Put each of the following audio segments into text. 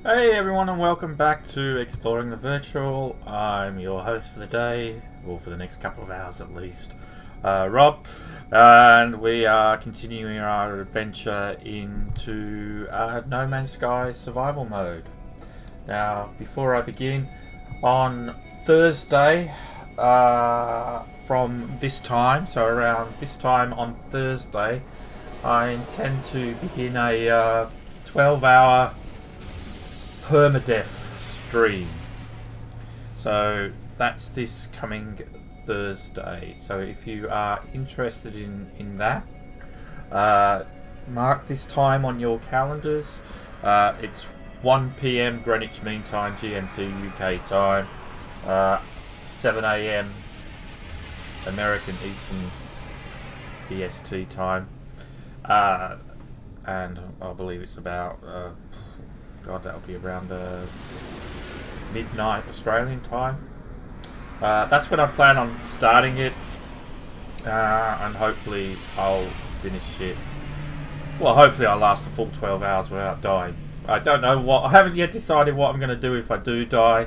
Hey everyone, and welcome back to Exploring the Virtual. I'm your host for the day, or for the next couple of hours at least, Rob, and we are continuing our adventure into No Man's Sky survival mode. Now, before I begin, on Thursday, from this time, so around this time on Thursday, I intend to begin a 12-hour permadeath stream. So that's this coming Thursday. So if you are interested in that, mark this time on your calendars. It's 1 p.m. Greenwich Mean Time, GMT UK time, 7 a.m. American Eastern EST time, and I believe it's about that'll be around midnight Australian time. That's when I plan on starting it, and hopefully I'll finish it. Well, hopefully I'll last a full 12 hours without dying. I don't know I haven't yet decided what I'm going to do if I do die.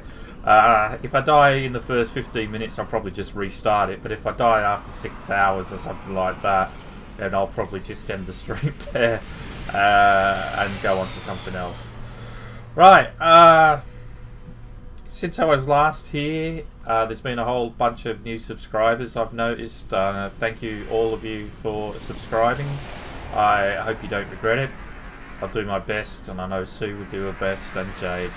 If I die in the first 15 minutes, I'll probably just restart it. But if I die after 6 hours or something like that, then I'll probably just end the stream there and go on to something else. Right, since I was last here, there's been a whole bunch of new subscribers I've noticed. Thank you, all of you, for subscribing. I hope you don't regret it. I'll do my best, and I know Sue will do her best, and Jade.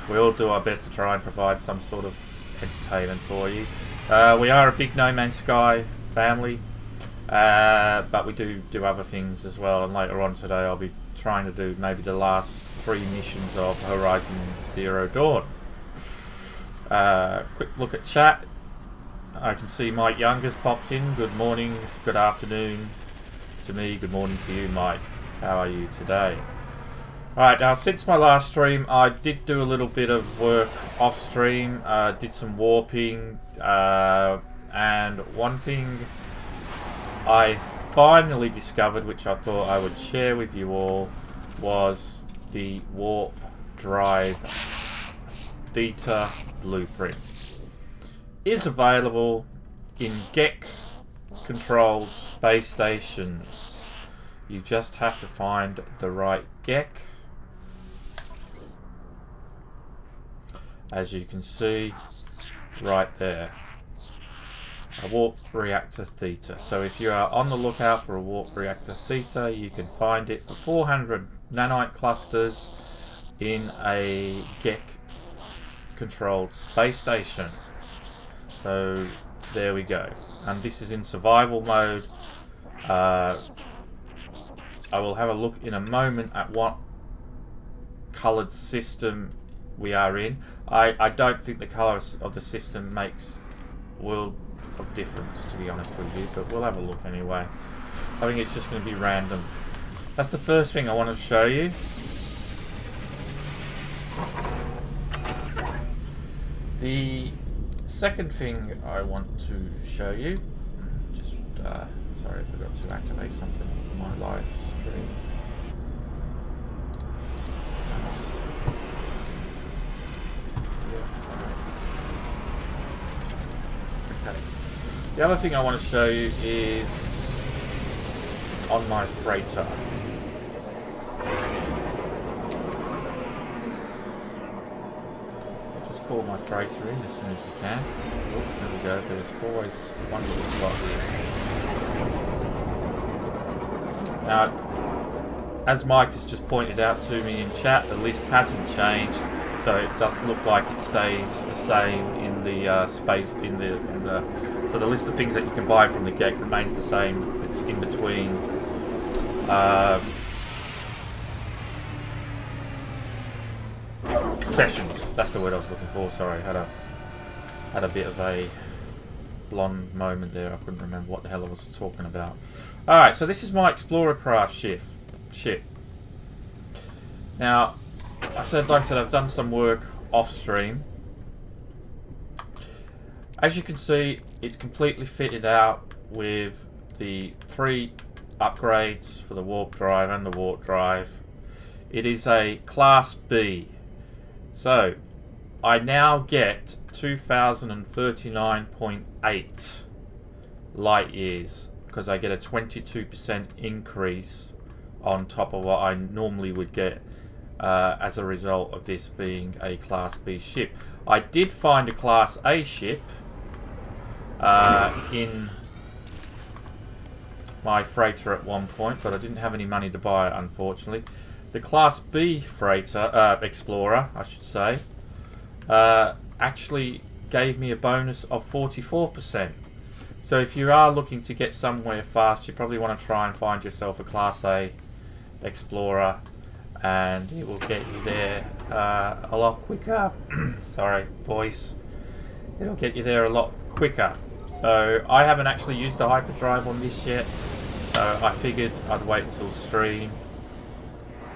We all do our best to try and provide some sort of entertainment for you. We are a big No Man's Sky family, but we do other things as well, and later on today I'll be trying to do maybe the last 3 missions of Horizon Zero Dawn. Quick look at chat. I can see Mike Youngers popped in. Good morning, good afternoon to me, good morning to you, Mike. How are you today? Alright, now since my last stream I did do a little bit of work off stream, did some warping, and one thing I finally discovered, which I thought I would share with you all, was the warp drive theta blueprint. It is available in GEC controlled space stations. You just have to find the right GEC. As you can see right there, a warp reactor theta. So if you are on the lookout for a warp reactor theta, you can find it for 400 nanite clusters in a GEC controlled space station. So there we go, and this is in survival mode. I will have a look in a moment at what coloured system we are in. I don't think the colour of the system makes world of difference, to be honest with you, but we'll have a look anyway. I think it's just going to be random. That's the first thing I want to show you. The second thing I want to show you, sorry, I forgot to activate something for my live stream. Okay. The other thing I want to show you is on my freighter. I'll just call my freighter in as soon as we can. Oh, there we go. There's always one little spot here. Now, as Mike has just pointed out to me in chat, the list hasn't changed, so it does look like it stays the same in the space so the list of things that you can buy from the GEC remains the same. It's in between sessions. That's the word I was looking for. Sorry, had a bit of a blonde moment there. I couldn't remember what the hell I was talking about. All right, so this is my Explorer craft ship. Now, like I said, I've done some work off stream. As you can see, it's completely fitted out with the 3 upgrades for the warp drive and the warp drive. It is a Class B. So, I now get 2039.8 light years because I get a 22% increase on top of what I normally would get as a result of this being a Class B ship. I did find a Class A ship in my freighter at one point, but I didn't have any money to buy it, unfortunately. The Class B freighter, Explorer, I should say, actually gave me a bonus of 44%. So if you are looking to get somewhere fast, you probably want to try and find yourself a Class A Explorer, and it will get you there a lot quicker. Sorry, voice. It'll get you there a lot quicker. So I haven't actually used the hyperdrive on this yet, so I figured I'd wait until stream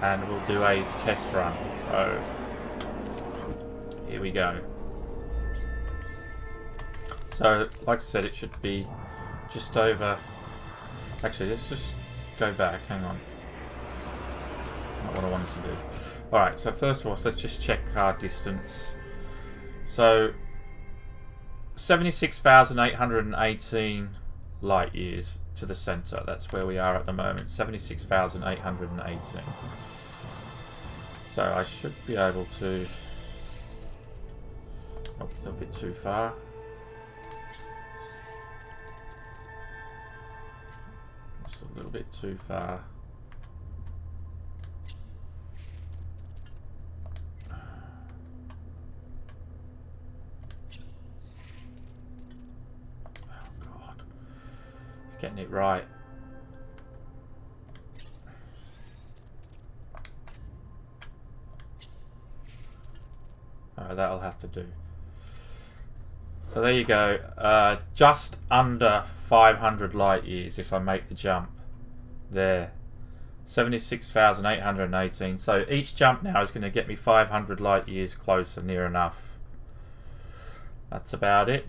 and we'll do a test run. So here we go. So like I said, it should be just over. Actually, let's just go back. Hang on. Not what I wanted to do. Alright, so first of all, let's just check our distance. So 76,818 light years to the centre. That's where we are at the moment. 76,818. So I should be able to... Oh, a little bit too far. Just a little bit too far. Getting it right. Alright, that'll have to do. So there you go. Just under 500 light years if I make the jump. There. 76,818. So each jump now is going to get me 500 light years closer, near enough. That's about it.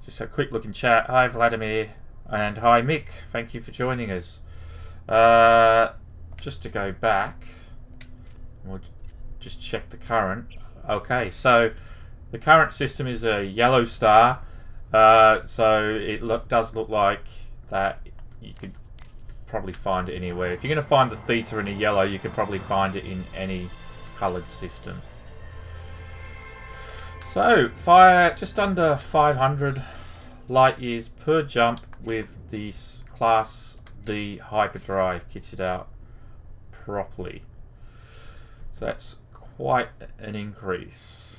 Just a quick look in chat. Hi Vladimir. And hi Mick, thank you for joining us. Just to go back, we'll just check the current. Okay, so the current system is a yellow star, so it does look like that you could probably find it anywhere. If you're going to find the theta in a yellow, you could probably find it in any coloured system. So, just under 500 light years per jump with this Class D hyperdrive kitted out properly. So that's quite an increase.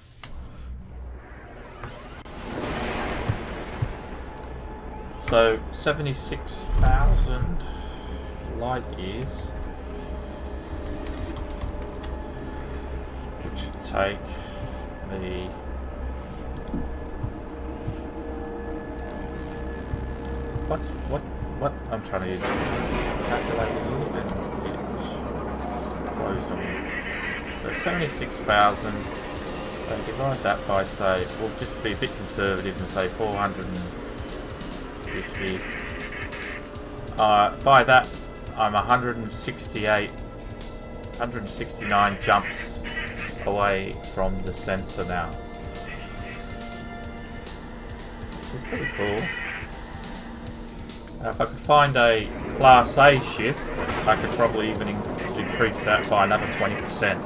So 76,000 light years, which should take the what I'm trying to use a calculator here and it closed on me. So 76,000, divide that by, say, we'll just be a bit conservative and say 450. By that I'm 169 jumps away from the centre now. It's pretty cool. If I could find a Class A ship, I could probably even decrease that by another 20%.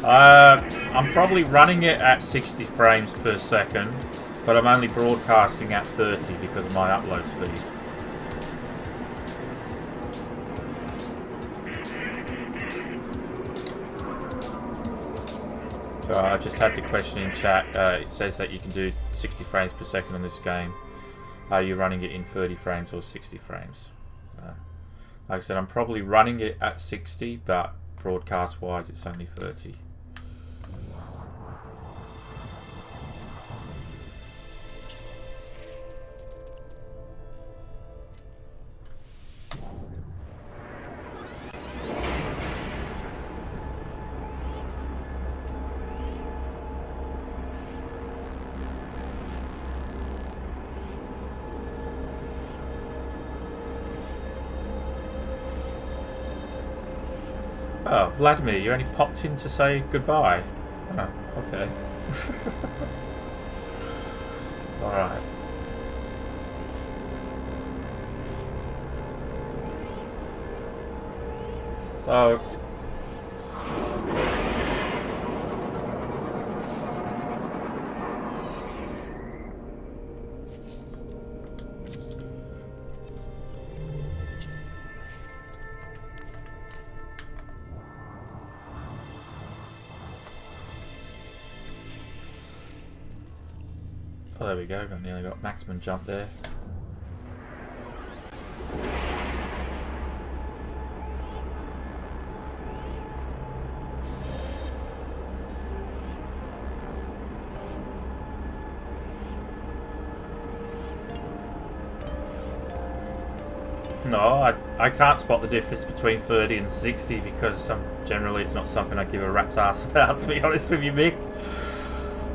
I'm probably running it at 60 frames per second, but I'm only broadcasting at 30 because of my upload speed. I just had the question in chat. It says that you can do 60 frames per second on this game. Are you running it in 30 frames or 60 frames? Like I said, I'm probably running it at 60, but broadcast wise it's only 30. Oh, Vladimir, you only popped in to say goodbye. Oh, okay. Alright. Oh. Oh, there we go. Nearly got maximum jump there. No, I can't spot the difference between 30 and 60 because generally it's not something I give a rat's ass about, to be honest with you, Mick.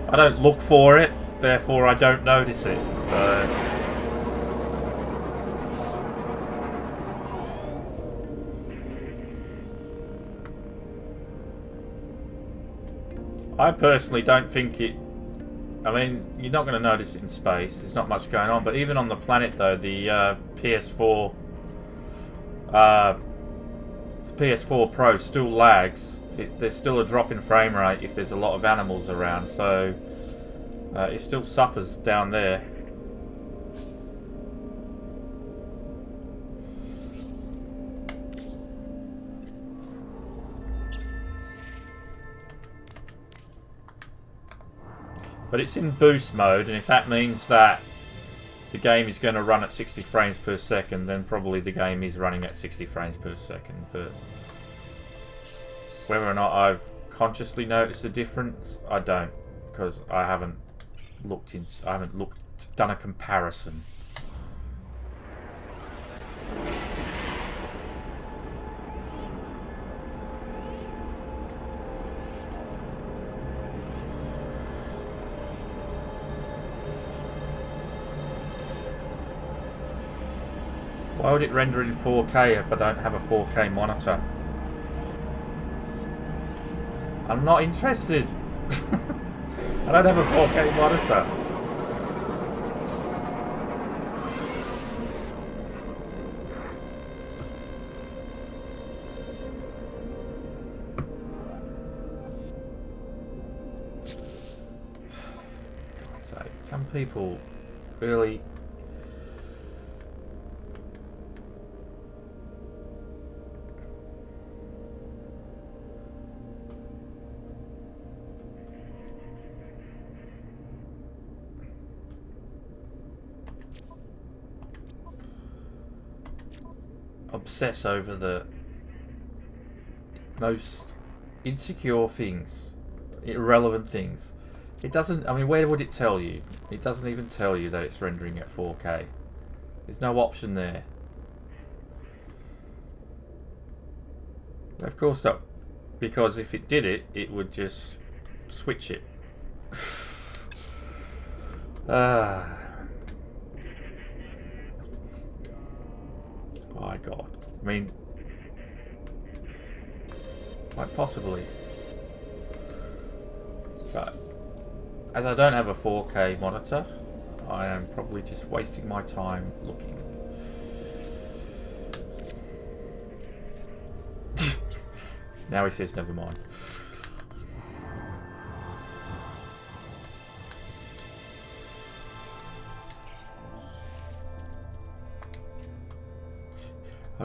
I don't look for it, therefore I don't notice it. So I personally don't think it... I mean, you're not going to notice it in space. There's not much going on. But even on the planet, though, the PS4 Pro still lags. There's still a drop in frame rate if there's a lot of animals around. So it still suffers down there. But it's in boost mode, and if that means that the game is going to run at 60 frames per second, then probably the game is running at 60 frames per second. But whether or not I've consciously noticed a difference, I don't, because I haven't done a comparison. Why would it render in 4K if I don't have a 4K monitor? I'm not interested. I don't have a 4K monitor. So, some people really... obsess over the most insecure things, irrelevant things. It doesn't, I mean, where would it tell you? It doesn't even tell you that it's rendering at 4K. There's no option there. Of course not, because if it did it, it would just switch it. My God. I mean, quite possibly. But as I don't have a 4K monitor, I am probably just wasting my time looking. Now he says never mind.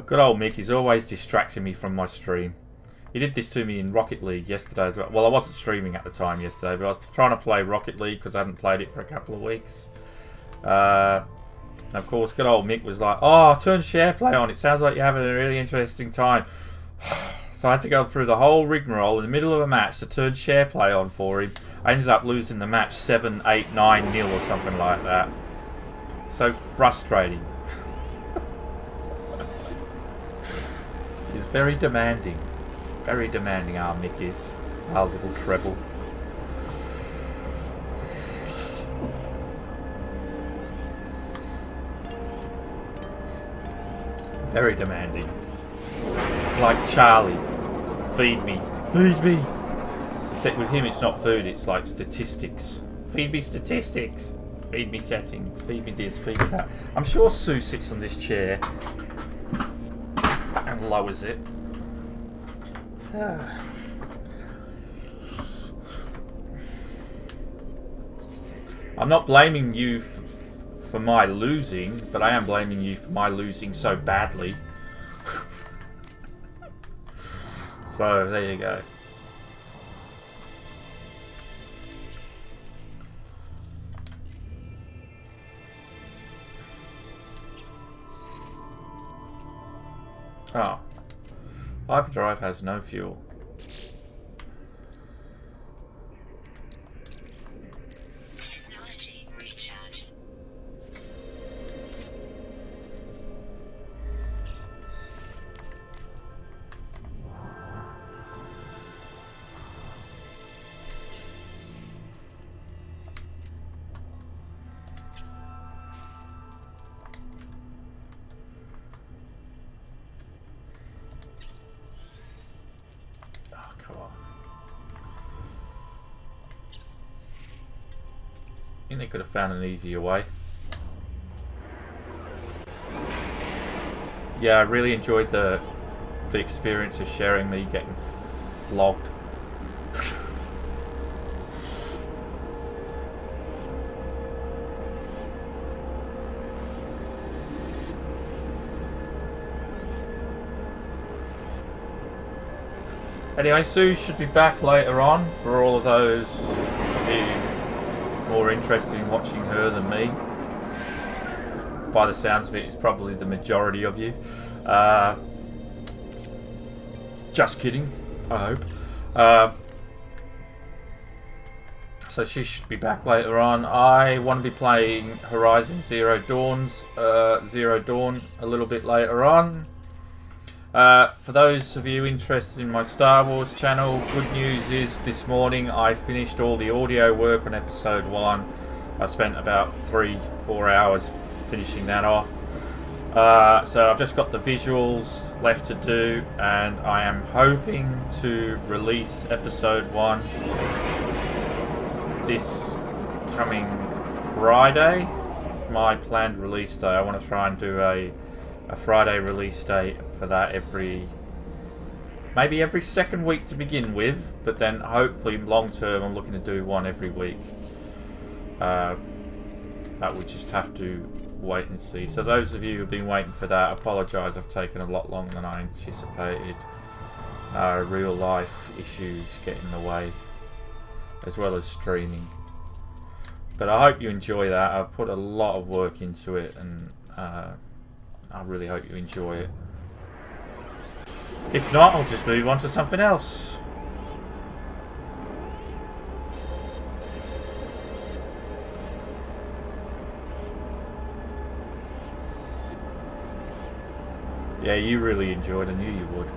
Good old Mick, he's always distracting me from my stream. He did this to me in Rocket League yesterday as well. Well, I wasn't streaming at the time yesterday, but I was trying to play Rocket League because I hadn't played it for a couple of weeks. And of course, good old Mick was like, "Oh, turn share play on. It sounds like you're having a really interesting time." So I had to go through the whole rigmarole in the middle of a match to turn share play on for him. I ended up losing the match 7-8, 9-0 or something like that. So frustrating. He's very demanding. Very demanding, our Mick is. Our little treble. Very demanding. Like Charlie Feed me. Feed me. Except with him, it's not food. It's like statistics. Feed me statistics. Feed me settings. Feed me this. Feed me that. I'm sure Sue sits on this chair and lowers it. I'm not blaming you for my losing, but I am blaming you for my losing so badly. So, there you go. Oh. Hyperdrive has no fuel. Technology recharge. I think they could have found an easier way. Yeah, I really enjoyed the experience of sharing me getting flogged. Anyway, Sue should be back later on for all of those more interested in watching her than me. By the sounds of it, it's probably the majority of you. Just kidding, I hope. So she should be back later on. I want to be playing Horizon Zero Dawn a little bit later on. For those of you interested in my Star Wars channel, good news is this morning I finished all the audio work on episode 1. I spent about 3-4 hours finishing that off. So I've just got the visuals left to do, and I am hoping to release episode 1 this coming Friday. It's my planned release day. I want to try and do a Friday release date for that maybe every second week to begin with, but then hopefully long term I'm looking to do one every week. That we just have to wait and see. So those of you who've been waiting for that, I apologise, I've taken a lot longer than I anticipated. Real life issues get in the way, as well as streaming. But I hope you enjoy that. I've put a lot of work into it, and I really hope you enjoy it. If not, I'll just move on to something else. Yeah, you really enjoyed it. I knew you would.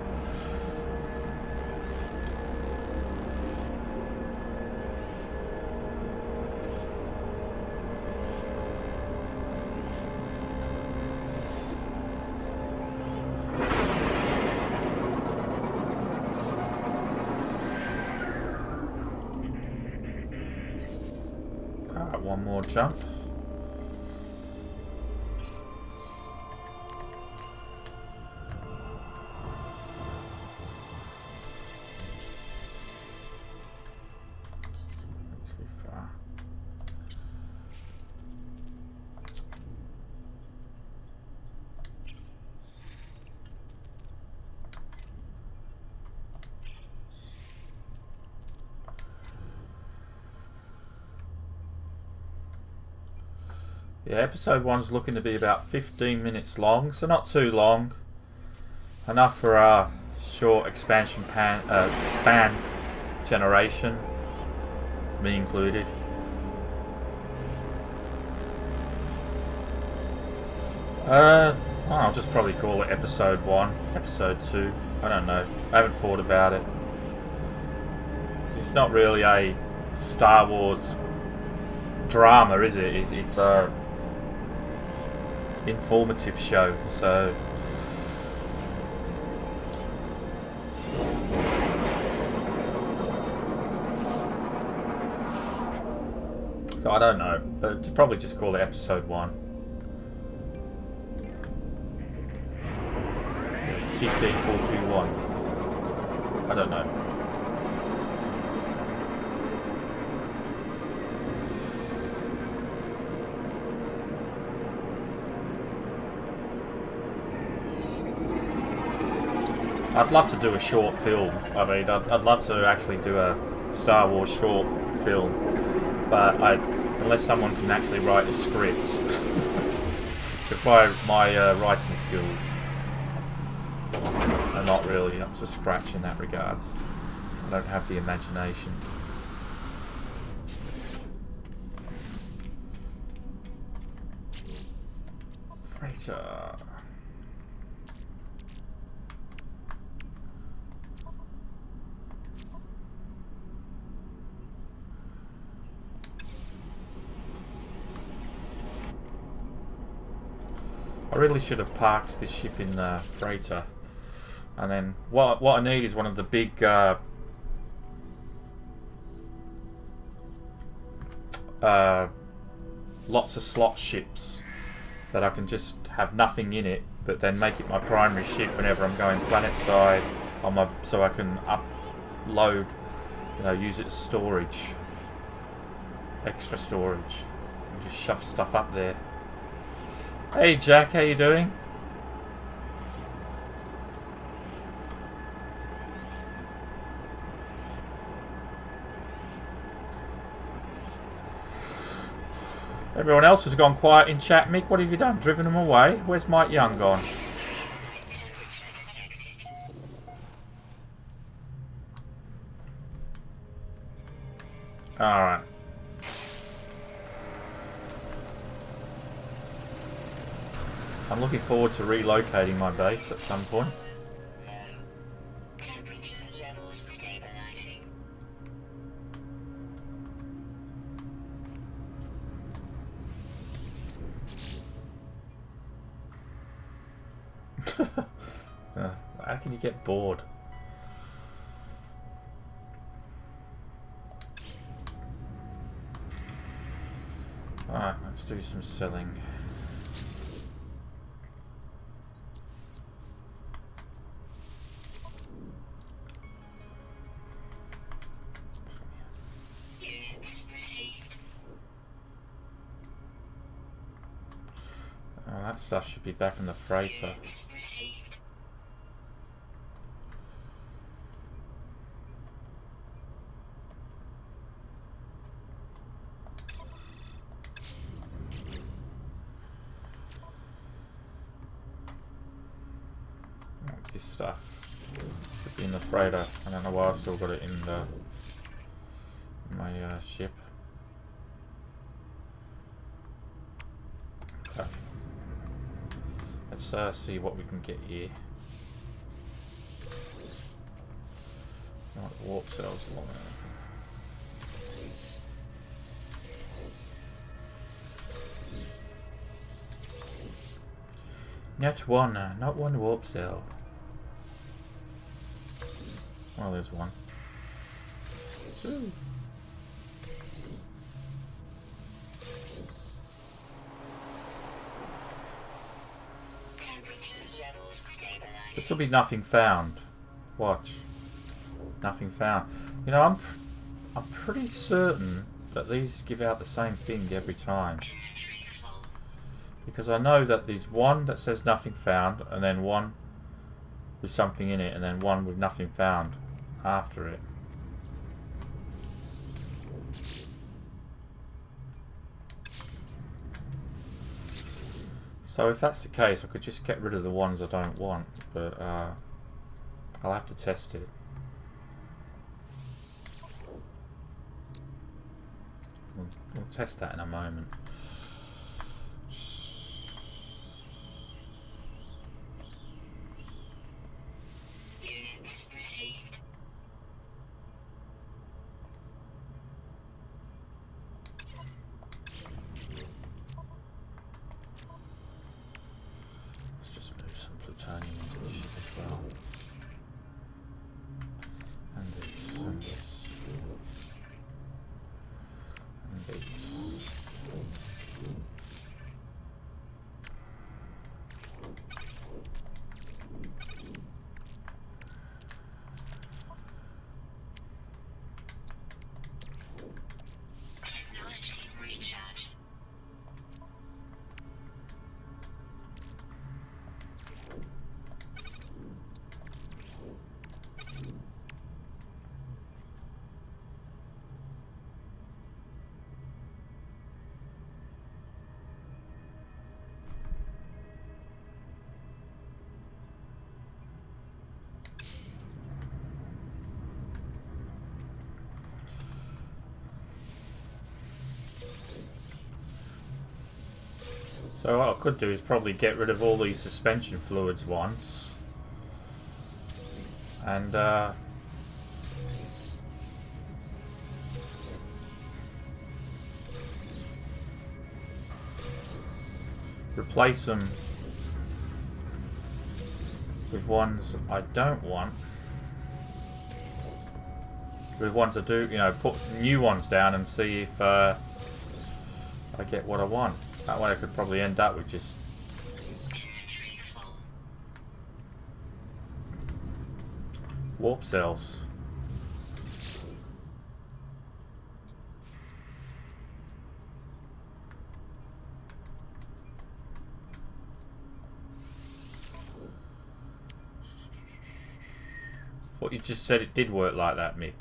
One more jump. Too far. Yeah, episode 1's looking to be about 15 minutes long, so not too long. Enough for our short expansion span generation, me included. I'll just probably call it episode 1, episode 2. I don't know. I haven't thought about it. It's not really a Star Wars drama, is it? It's a informative show, so I don't know, but probably just call it episode 1. TT421. I don't know. I'd love to do a short film. I mean, I'd love to actually do a Star Wars short film, but unless someone can actually write a script, because my writing skills are not really up to scratch in that regards. I don't have the imagination. Freighter. I really should have parked this ship in the freighter, and then what I need is one of the big lots of slot ships that I can just have nothing in it, but then make it my primary ship whenever I'm going planet side on my, so I can upload, use it as storage, extra storage, and just shove stuff up there. Hey Jack, how you doing? Everyone else has gone quiet in chat. Mick, what have you done? Driven them away? Where's Mike Young gone? Alright. I'm looking forward to relocating my base at some point. Temperature levels stabilizing. How can you get bored? Alright, let's do some selling. Oh, that stuff should be back in the freighter. This stuff should be in the freighter. I don't know why I've still got it in my ship. Okay. Let's see what we can get here. Right, warp cells along there. Not one warp cell. Well, there's one. Two. This will be nothing found. Watch. Nothing found. You know, I'm pretty certain that these give out the same thing every time. Because I know that there's one that says nothing found, and then one with something in it, and then one with nothing found after it. So if that's the case, I could just get rid of the ones I don't want, but I'll have to test it. We'll test that in a moment. And this. So what I could do is probably get rid of all these suspension fluids once. And replace them with ones I don't want. With ones I do, you know, put new ones down and see if I get what I want. That way I could probably end up with just warp cells. What you just said, it did work like that, Mick.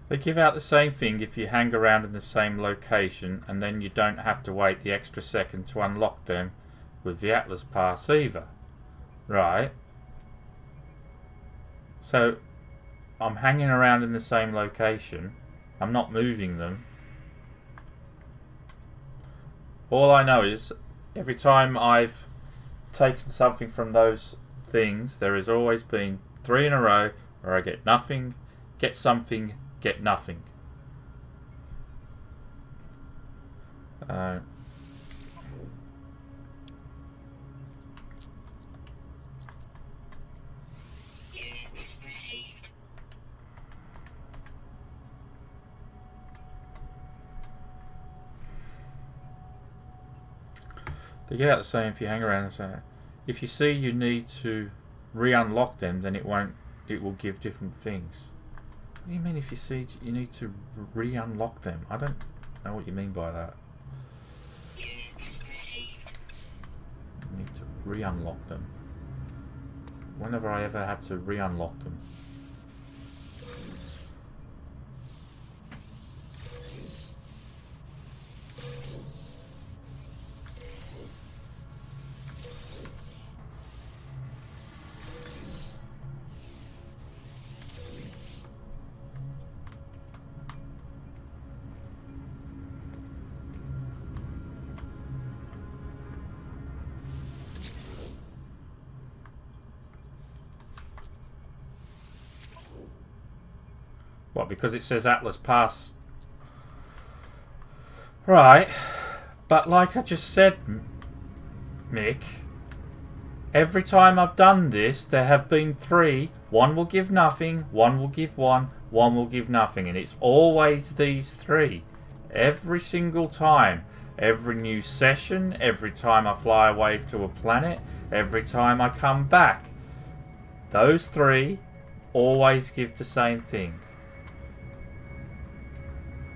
They give out the same thing if you hang around in the same location, and then you don't have to wait the extra second to unlock them with the Atlas Pass either. Right. So, I'm hanging around in the same location. I'm not moving them. All I know is, every time I've taken something from those things, there has always been 3 in a row where I get nothing, get something, get nothing. They get out the same if you hang around and say, if you see you need to re-unlock them, then it will give different things. What do you mean if you see you need to re-unlock them? I don't know what you mean by that. You need to re-unlock them. When have I ever had to re-unlock them? What, because it says Atlas Pass? Right. But like I just said, Mick, every time I've done this, there have been 3. One will give nothing, one will give one will give nothing. And it's always these 3. Every single time. Every new session, every time I fly away to a planet, every time I come back. Those 3 always give the same thing.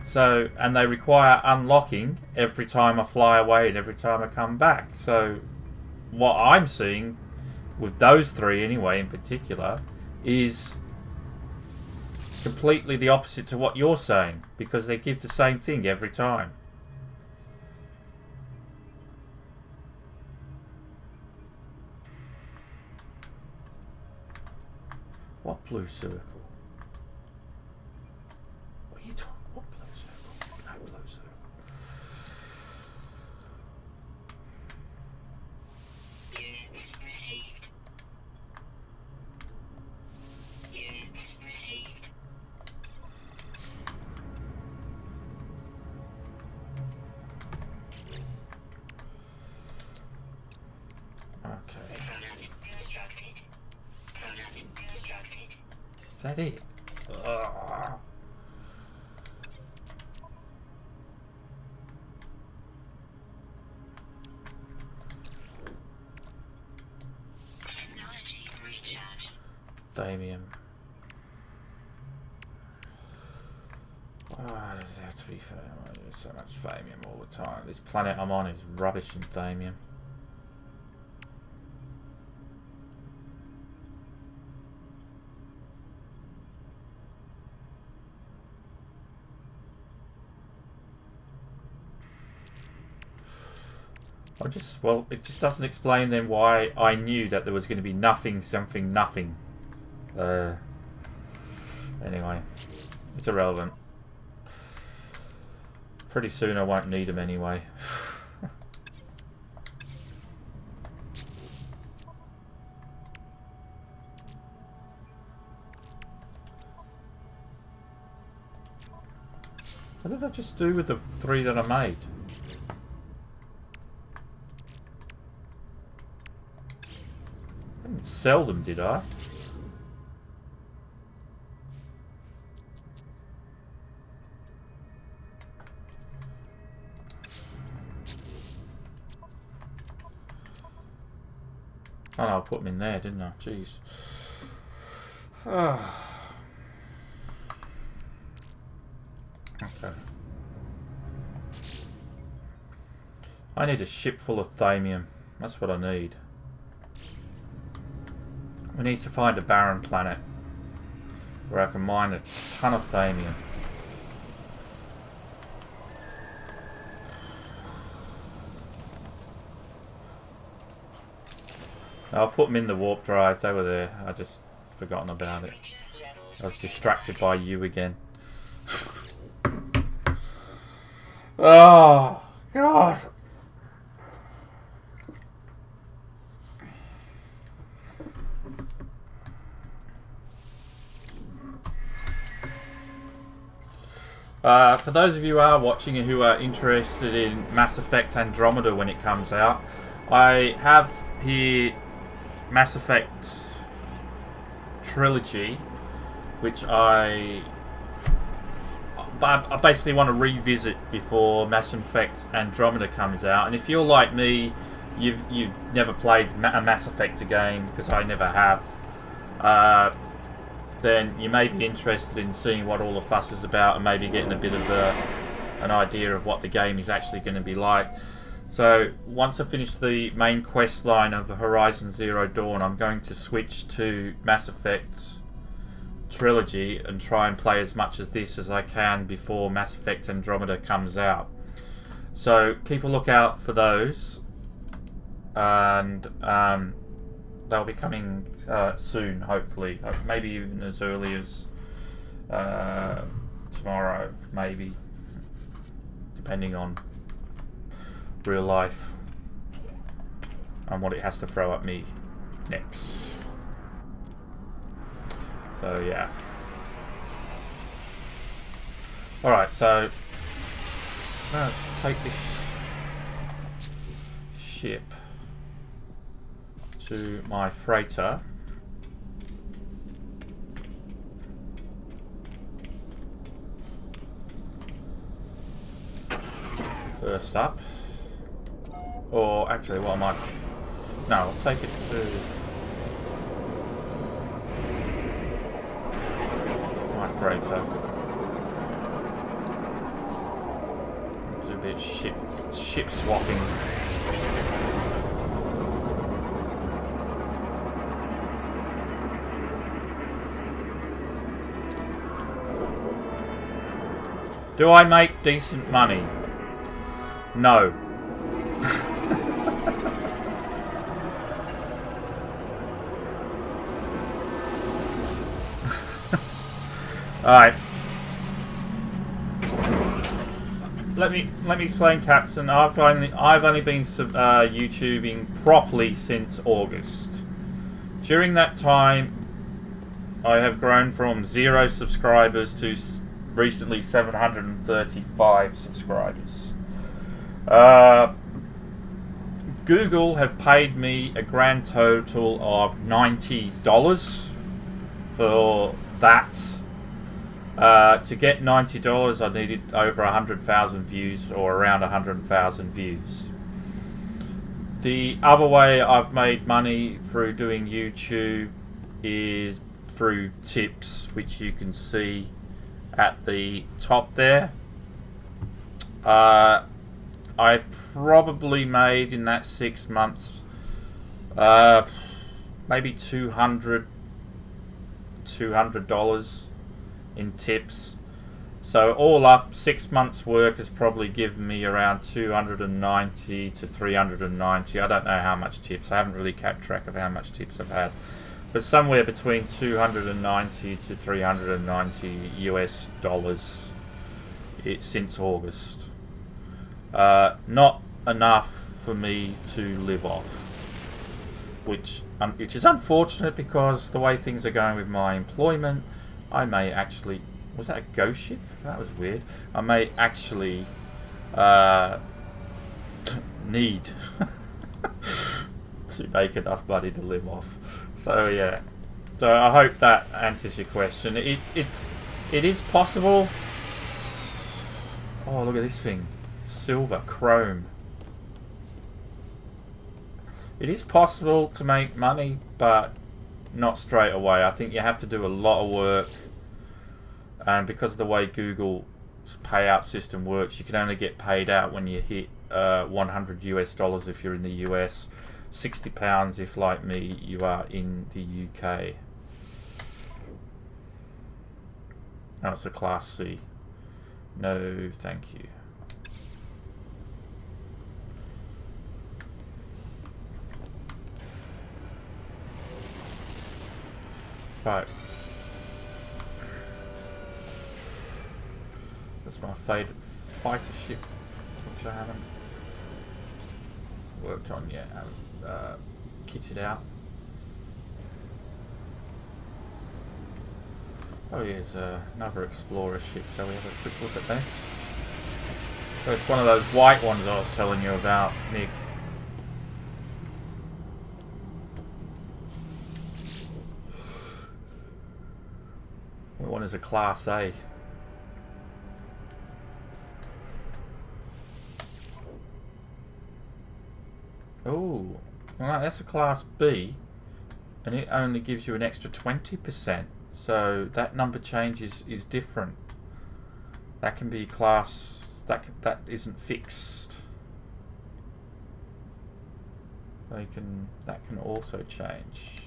So, and they require unlocking every time I fly away and every time I come back. So, what I'm seeing with those 3 anyway in particular is completely the opposite to what you're saying, because they give the same thing every time. What blue circle? What are you talking? What blue circle? There's no blue circle. Units received. Units received. Okay. Product constructed. Product constructed. Is that it? Ugh. Technology recharge. Damien. Does it have to be fair? There's so much thamium all the time. This planet I'm on is rubbish in thamium. Well, it just doesn't explain then why I knew that there was going to be nothing, something, nothing. Anyway, it's irrelevant. Pretty soon I won't need them anyway. What did I just do with the 3 that I made? I didn't sell them, did I? Oh no, I put them in there, didn't I? Jeez. Okay. I need a ship full of thamium. That's what I need. We need to find a barren planet where I can mine a ton of thamium. I'll put them in the warp drive. They were there. I just forgotten about it. I was distracted by you again. Oh, God. For those of you who are watching and who are interested in Mass Effect Andromeda when it comes out, I have here Mass Effect Trilogy, which I basically want to revisit before Mass Effect Andromeda comes out. And if you're like me, you've never played a Mass Effect game, because I never have, then you may be interested in seeing what all the fuss is about and maybe getting a bit of an idea of what the game is actually going to be like. So once I finish the main quest line of Horizon Zero Dawn, I'm going to switch to Mass Effect Trilogy and try and play as much of this as I can before Mass Effect Andromeda comes out. So keep a lookout for those, and they'll be coming soon, hopefully. Maybe even as early as tomorrow, maybe, depending on real life and what it has to throw at me next. So yeah. Alright, so I'm going to take this ship to my freighter. First up. Or actually, what am I? No, I'll take it to my freighter. Do a bit of ship swapping. Do I make decent money? No. Alright. Let me explain, Captain. I've only been YouTubing properly since August. During that time, I have grown from 0 subscribers to recently 735 subscribers. Google have paid me a grand total of $90 for that. To get $90, I needed over 100,000 views, or around 100,000 views. The other way I've made money through doing YouTube is through tips, which you can see at the top there. I've probably made in that 6 months maybe $200 in tips. So all up, 6 months work has probably given me around 290 to 390. I don't know how much tips. I haven't really kept track of how much tips I've had, but somewhere between 290 to 390 US dollars since August. Not enough for me to live off, which is unfortunate because the way things are going with my employment, I may actually... Was that a ghost ship? That was weird. I may actually need to make enough money to live off. So yeah. So I hope that answers your question. It is possible. Oh, look at this thing. Silver, chrome. It is possible to make money, but not straight away. I think you have to do a lot of work. And because of the way Google's payout system works, you can only get paid out when you hit 100 US dollars if you're in the US, 60 pounds if, like me, you are in the UK. Oh, it's a Class C. No, thank you. Right. That's my favourite fighter ship, which I haven't worked on yet. I haven't kitted out. Oh, here's another explorer ship. Shall we have a quick look at this? So it's one of those white ones I was telling you about, Nick. One is a Class A. Oh, well, that's a Class B, and it only gives you an extra 20%. So that number change is different. That can be class that isn't fixed. That can also change.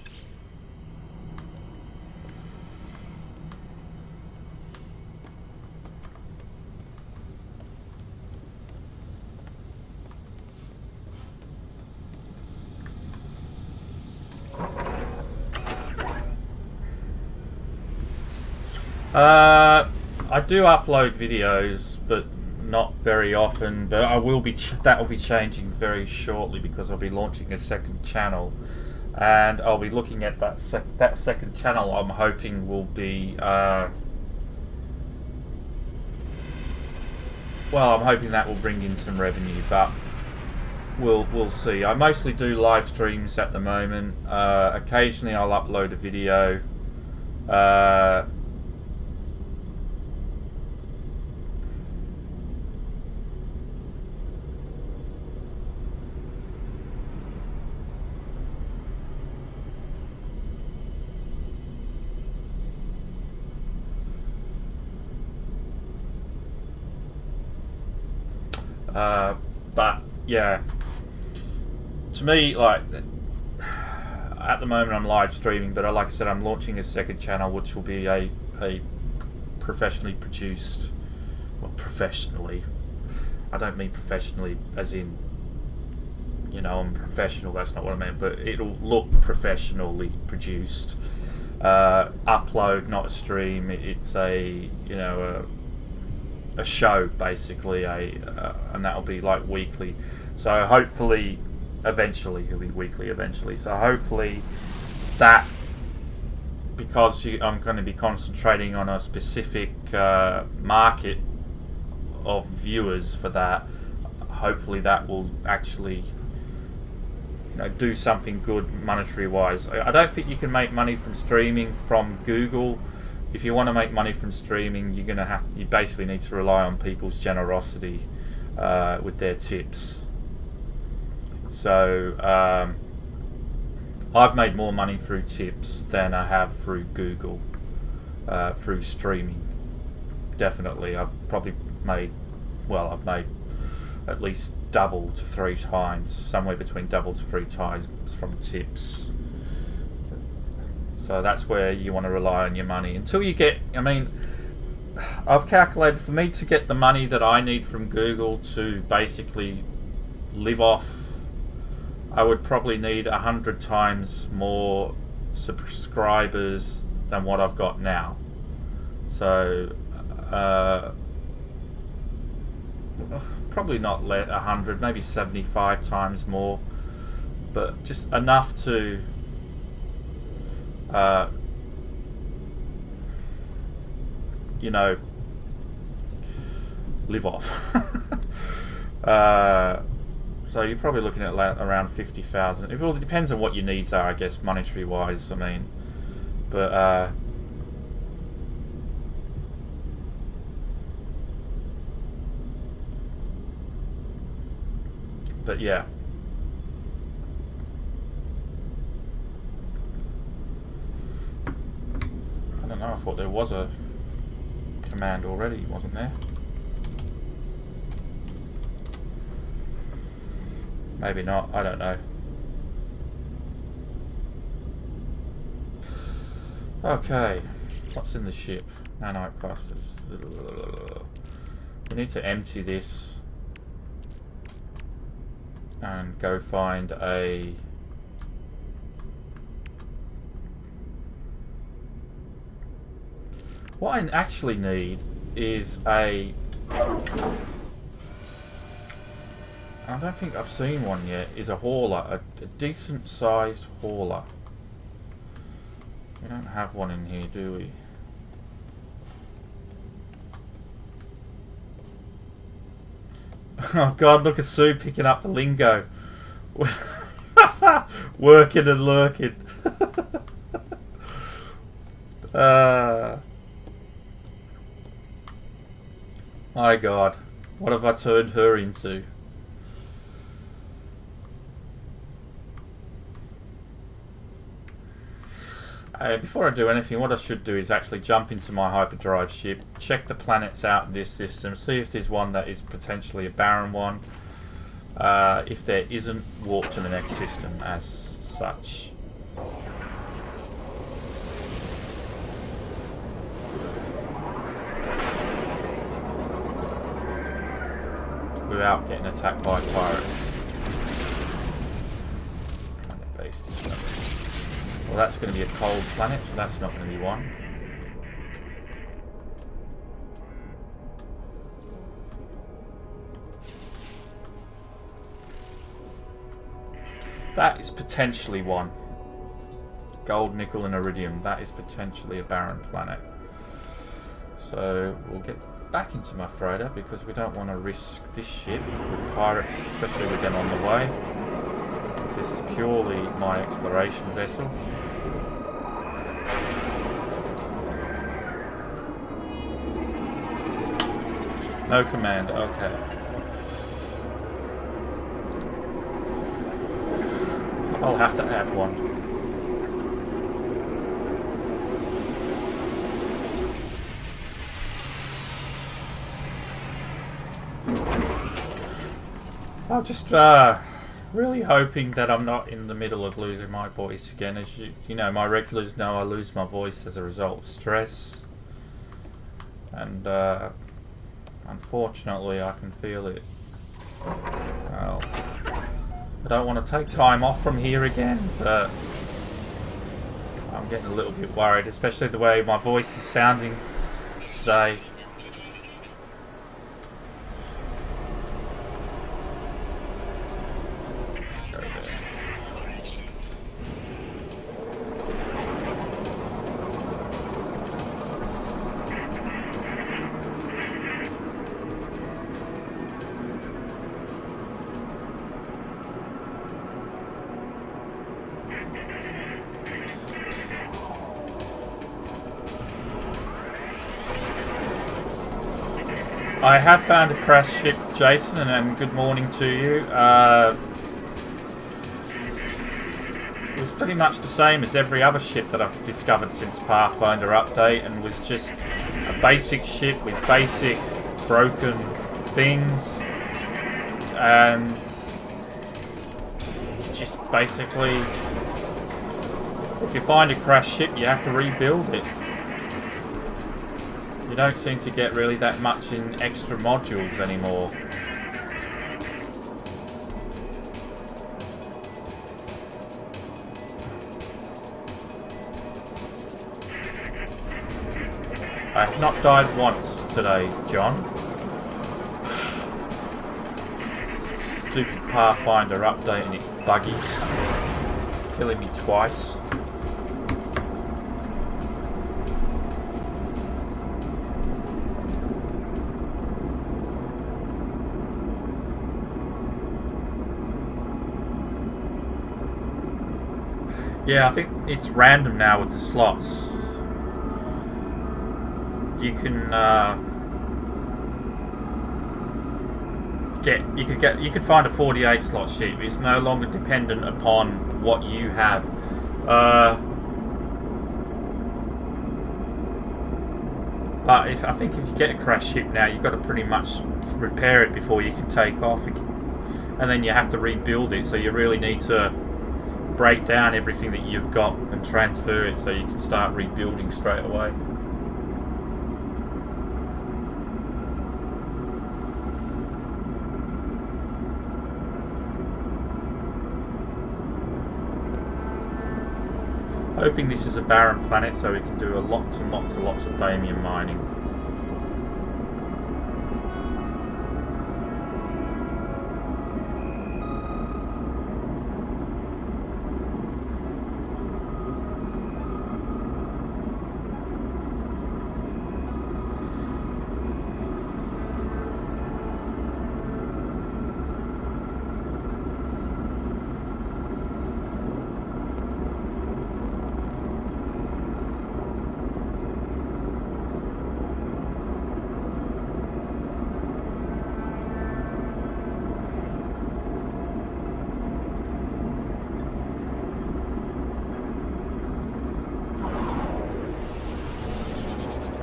I do upload videos, but not very often. But I will be that will be changing very shortly because I'll be launching a second channel, and I'll be looking at that second channel. I'm hoping will be well, I'm hoping that will bring in some revenue, but we'll see. I mostly do live streams at the moment. Occasionally I'll upload a video. But yeah, to me, like, at the moment I'm live streaming, but like I said, I'm launching a second channel which will be a professionally produced, well, professionally, I don't mean professionally as in, you know, I'm professional, that's not what I meant, but it'll look professionally produced. Upload, not a stream. It's a, you know, a show basically, and that'll be like weekly. So hopefully, eventually, it'll be weekly eventually. So hopefully that, because I'm going to be concentrating on a specific market of viewers for that, hopefully that will actually, you know, do something good monetary wise. I don't think you can make money from streaming from Google. If you want to make money from streaming, you basically need to rely on people's generosity with their tips. So I've made more money through tips than I have through Google, through streaming. definitely. I've probably made, well, I've made at least double to 3 times, somewhere between double to 3 times from tips. So that's where you want to rely on your money until you get, I mean, I've calculated for me to get the money that I need from Google to basically live off, I would probably need 100 times more subscribers than what I've got now. So probably not 100, maybe 75 times more, but just enough to you know, live off. So you're probably looking at around 50,000. It all depends on what your needs are, I guess, monetary wise. I mean, but yeah. I don't know, I thought there was a command already, wasn't there? Maybe not, I don't know. Okay, what's in the ship? Nanite clusters. We need to empty this and go find a what I actually need is a, I don't think I've seen one yet, is a hauler, a decent sized hauler. We don't have one in here, do we? Oh god, look at Sue picking up the lingo. Working and lurking. My god, what have I turned her into? Before I do anything, what I should do is actually jump into my hyperdrive ship, check the planets out in this system, see if there's one that is potentially a barren one. If there isn't, warp to the next system as such. Without getting attacked by pirates. Planet-based discovery. Well, that's going to be a cold planet, so that's not going to be one. That is potentially one. Gold, nickel and iridium. That is potentially a barren planet. So we'll get back into my freighter because we don't want to risk this ship with pirates, especially with them on the way. This is purely my exploration vessel. No command, okay. I'll have to add one. I'm just really hoping that I'm not in the middle of losing my voice again. As you know, my regulars know I lose my voice as a result of stress. And unfortunately I can feel it. Well, I don't want to take time off from here again, but I'm getting a little bit worried, especially the way my voice is sounding today. I have found a crashed ship, Jason, and good morning to you. It was pretty much the same as every other ship that I've discovered since Pathfinder update, and was just a basic ship with basic broken things, and just basically, if you find a crashed ship, you have to rebuild it. You don't seem to get really that much in extra modules anymore. I have not died once today, John. Stupid Pathfinder updating its buggies. Killing me twice. Yeah, I think it's random now with the slots. You can you could find a 48 slot ship. It's no longer dependent upon what you have. But I think if you get a crash ship now, you've got to pretty much repair it before you can take off, and then you have to rebuild it. So you really need to break down everything that you've got and transfer it so you can start rebuilding straight away. Hoping this is a barren planet so we can do lots and lots and lots of thamium mining.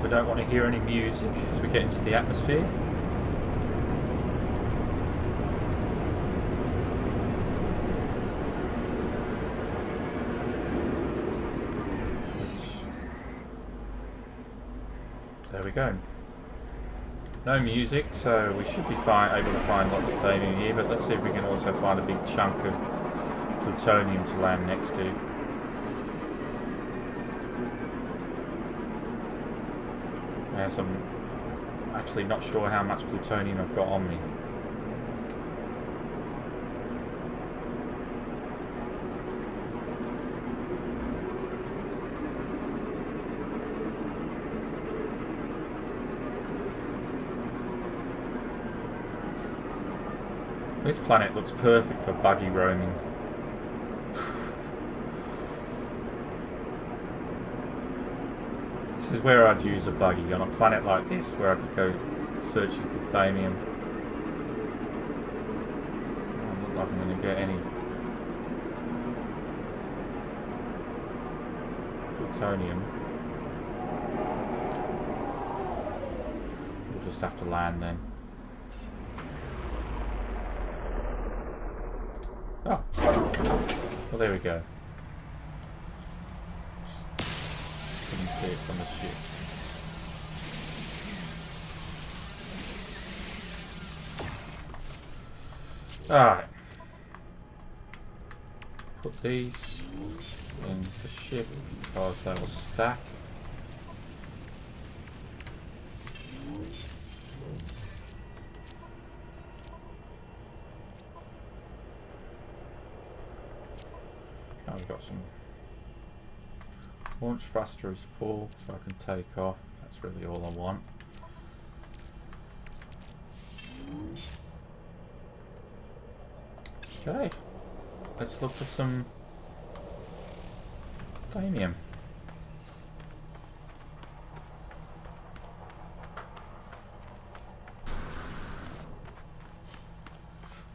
Don't want to hear any music as we get into the atmosphere. There we go. No music, so we should be able to find lots of thamium here, but let's see if we can also find a big chunk of plutonium to land next to. As I'm actually not sure how much plutonium I've got on me. This planet looks perfect for buggy roaming. This is where I'd use a buggy, on a planet like this where I could go searching for thamium. I don't look like I'm going to get any plutonium. We'll just have to land then. Oh, well there we go. Couldn't see it from the ship. Alright. Put these in the ship because they will stack. Now we've got some. Launch thruster is full, so I can take off. That's really all I want. Okay, let's look for some thamium.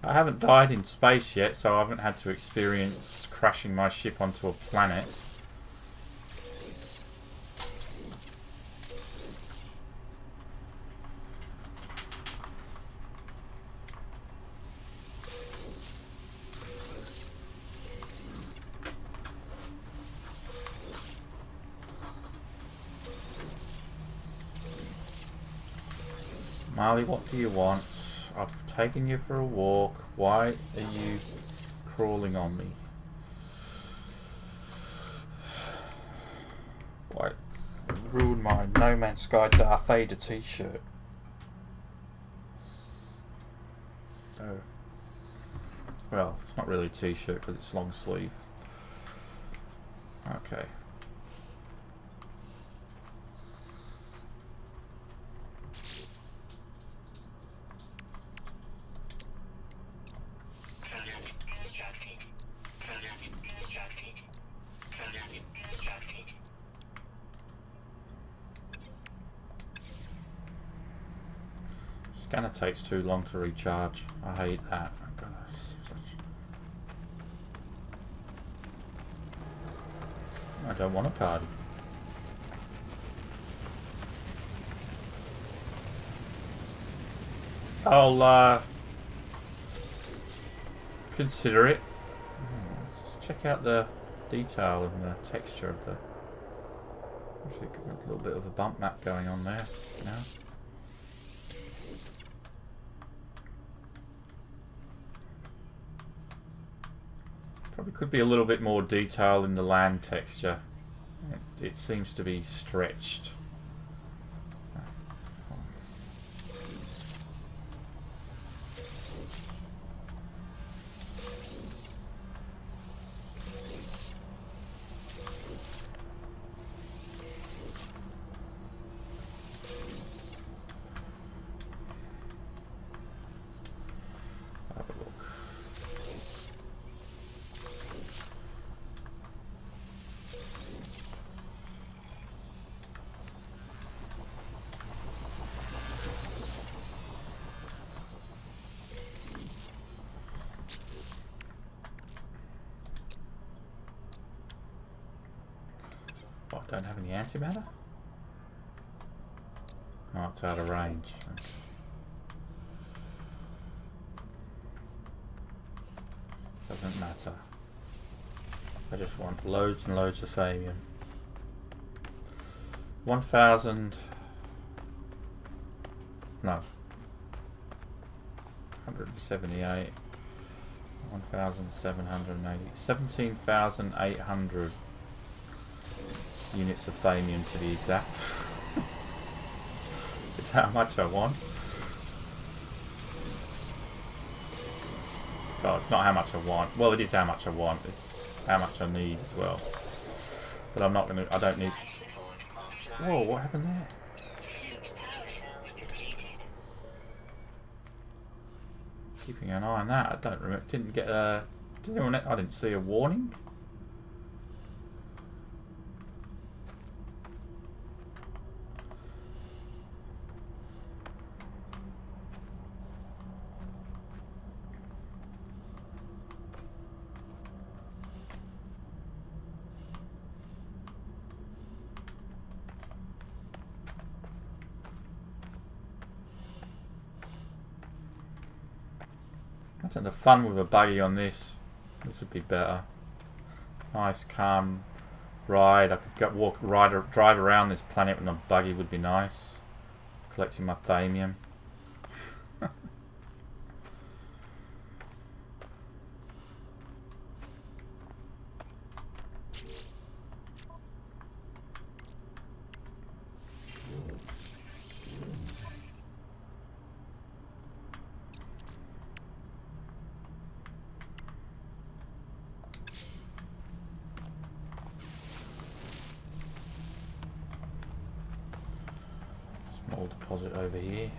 I haven't died in space yet, so I haven't had to experience crashing my ship onto a planet. Marley, what do you want? I've taken you for a walk. Why are you crawling on me? Why? Ruined my No Man's Sky Darth Vader t-shirt. Oh. Well, it's not really a t-shirt because it's long sleeve. Okay. Product constructed. Product constructed. Product constructed. Scanner takes too long to recharge. I hate that. Oh, God, I don't want a party. I'll consider it. Just check out the detail and the texture of the. Actually, got a little bit of a bump map going on there now. Probably could be a little bit more detail in the land texture. It seems to be stretched. Have a look. Oh, I don't have any antimatter? Oh, it's out of range. Okay. Doesn't matter. I just want loads and loads of thamium. 1,000. No. 178. 1,780. 17,800 units of thamium to be exact. Is how much I want. Oh, it's not how much I want. Well, it is how much I want. It's how much I need as well. But I'm not gonna. I don't need. Whoa! What happened there? Suit power cells depleted. Keeping an eye on that. I don't remember. Didn't get a. Did anyone? I didn't see a warning. Imagine the fun with a buggy on this. This would be better. Nice, calm ride. I could drive around this planet with a buggy would be nice. Collecting my thamium. Small deposit over here.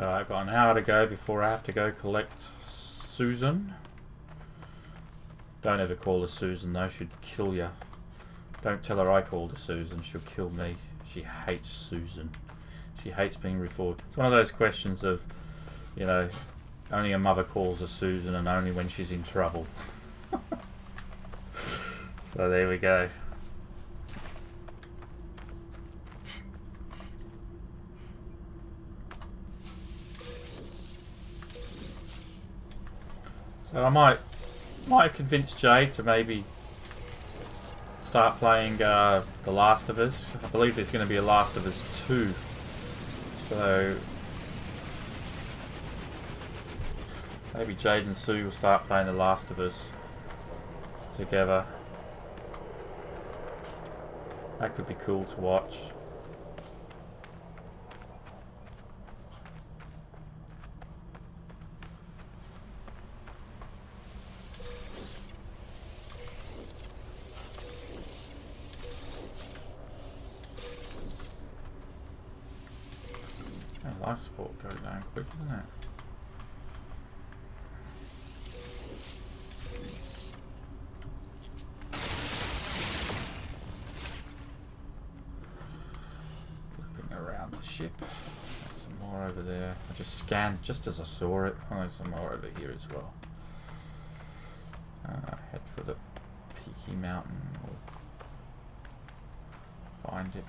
I've got an hour to go before I have to go collect Susan. Don't ever call her Susan though, she'd kill you. Don't tell her I called her Susan, she'll kill me. She hates Susan. She hates being referred. It's one of those questions of, you know, only a mother calls her Susan and only when she's in trouble. So there we go. So I might have convinced Jay to maybe start playing The Last of Us. I believe there's going to be a Last of Us 2. So maybe Jade and Sue will start playing The Last of Us together. That could be cool to watch. Life support goes down quick, doesn't it? Flipping around the ship. There's some more over there. I just scanned just as I saw it. Oh, there's some more over here as well. Head for the peaky mountain. Or find it.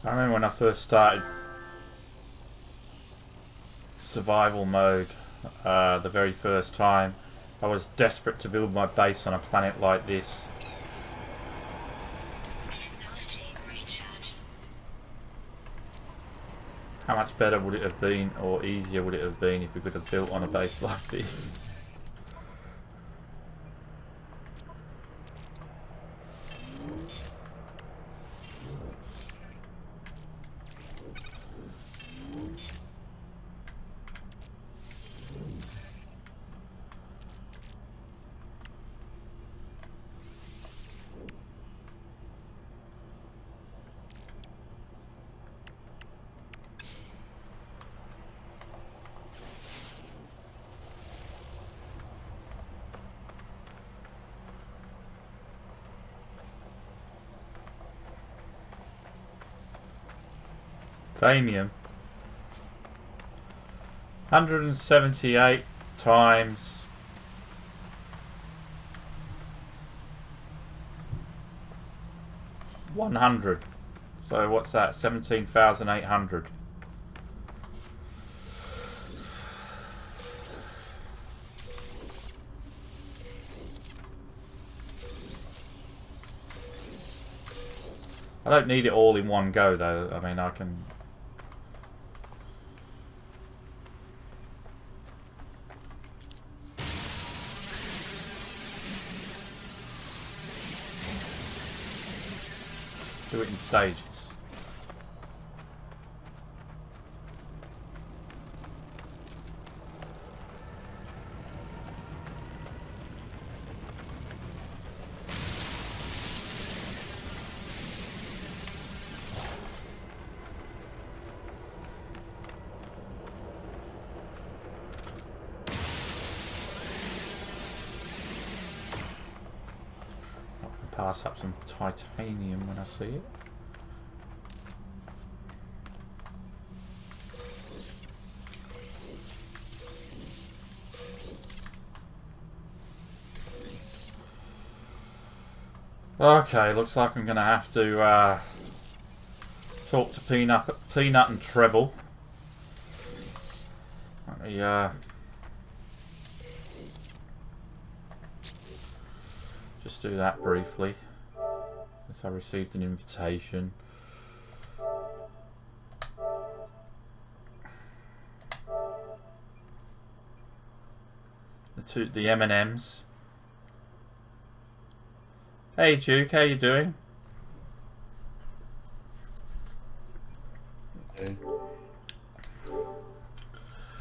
I remember when I first started survival mode the very first time, I was desperate to build my base on a planet like this. How much better would it have been, or easier would it have been, if we could have built on a base like this? Thamium. 178 times 100. So what's that? 17,800. I don't need it all in one go though. I mean, I can... do it in stages. Pass up some titanium when I see it. Okay, looks like I'm going to have to talk to Peanut peanut and treble. Let me just do that briefly, since I received an invitation. The M&Ms. Hey Duke, how you doing?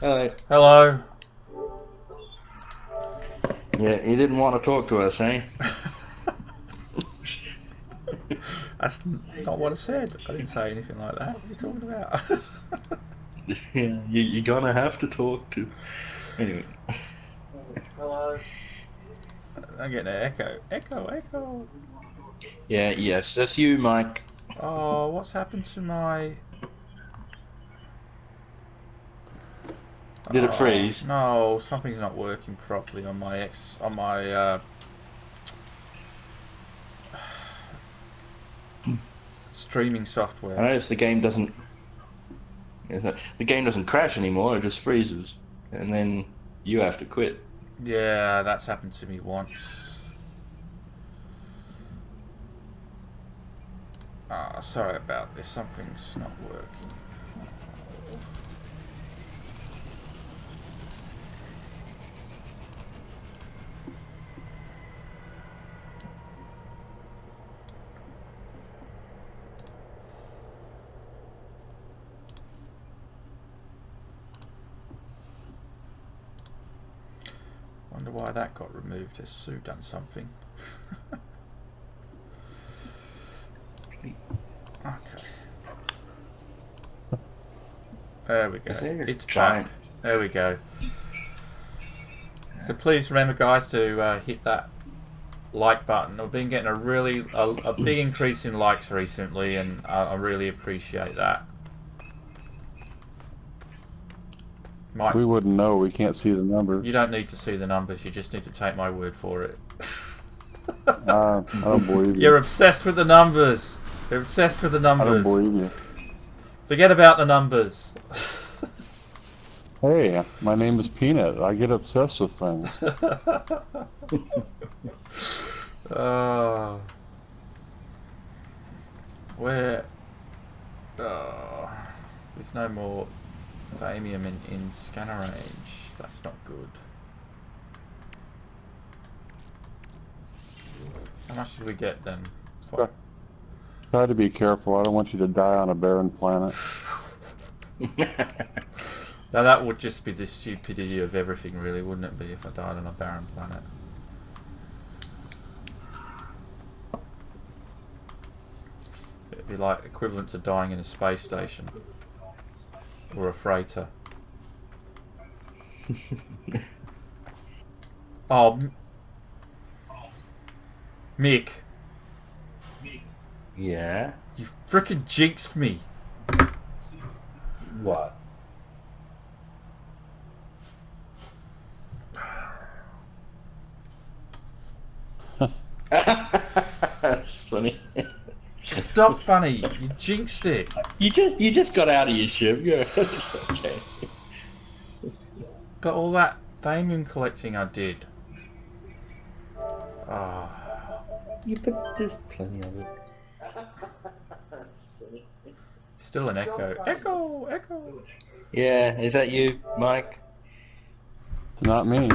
Hello. Hello. Yeah, you didn't want to talk to us, eh? That's not what I said. I didn't say anything like that. What are you talking about? Yeah, you're gonna have to talk to. Anyway. Hello. I'm getting an echo. Echo. Yeah, yes, that's you, Mike. Oh, what's happened to my... Did it freeze? No, something's not working properly on my streaming I software. noticed the game doesn't. The game doesn't crash anymore. It just freezes, and then you have to quit. Yeah, that's happened to me once. Sorry about this. Something's not working. Wonder why that got removed. Has Sue done something? Okay. There we go. It's giant? back. There we go. So please remember, guys, to hit that like button. I've been getting a big increase in likes recently, and I really appreciate that. We wouldn't know. We can't see the numbers. You don't need to see the numbers. You just need to take my word for it. I don't believe you. You're obsessed with the numbers. You're obsessed with the numbers. I don't believe you. Forget about the numbers. Hey, my name is Peanut. I get obsessed with things. Where? There's no more Damium in scanner range. That's not good. How much did we get then? Try to be careful. I don't want you to die on a barren planet. Now that would just be the stupidity of everything, really, wouldn't it be, if I died on a barren planet? It'd be like equivalent to dying in a space station. Or a freighter. Oh, Mick. Yeah. You frickin' jinxed me. What? That's funny. It's not funny. You jinxed it. You just got out of your ship. Yeah, it's okay. But all that Thamium collecting I did. Oh. Yeah, but there's plenty of it. Still an echo. Echo. Yeah, is that you, Mike? It's not me.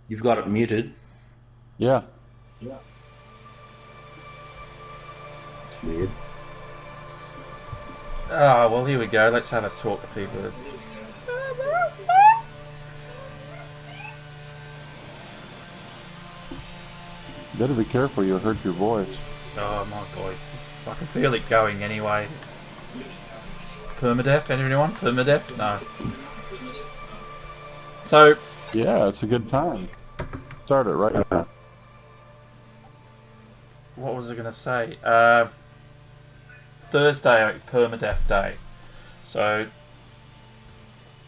You've got it muted. Yeah. It's weird. Ah, well, here we go. Let's have a talk to people. You better be careful. You'll hurt your voice. Oh, my voice. I can feel it going anyway. Permadeath? Anyone? Permadeath? No. So... Yeah, it's a good time. Start it right now. What was I going to say? Thursday, Permadeath Day. So,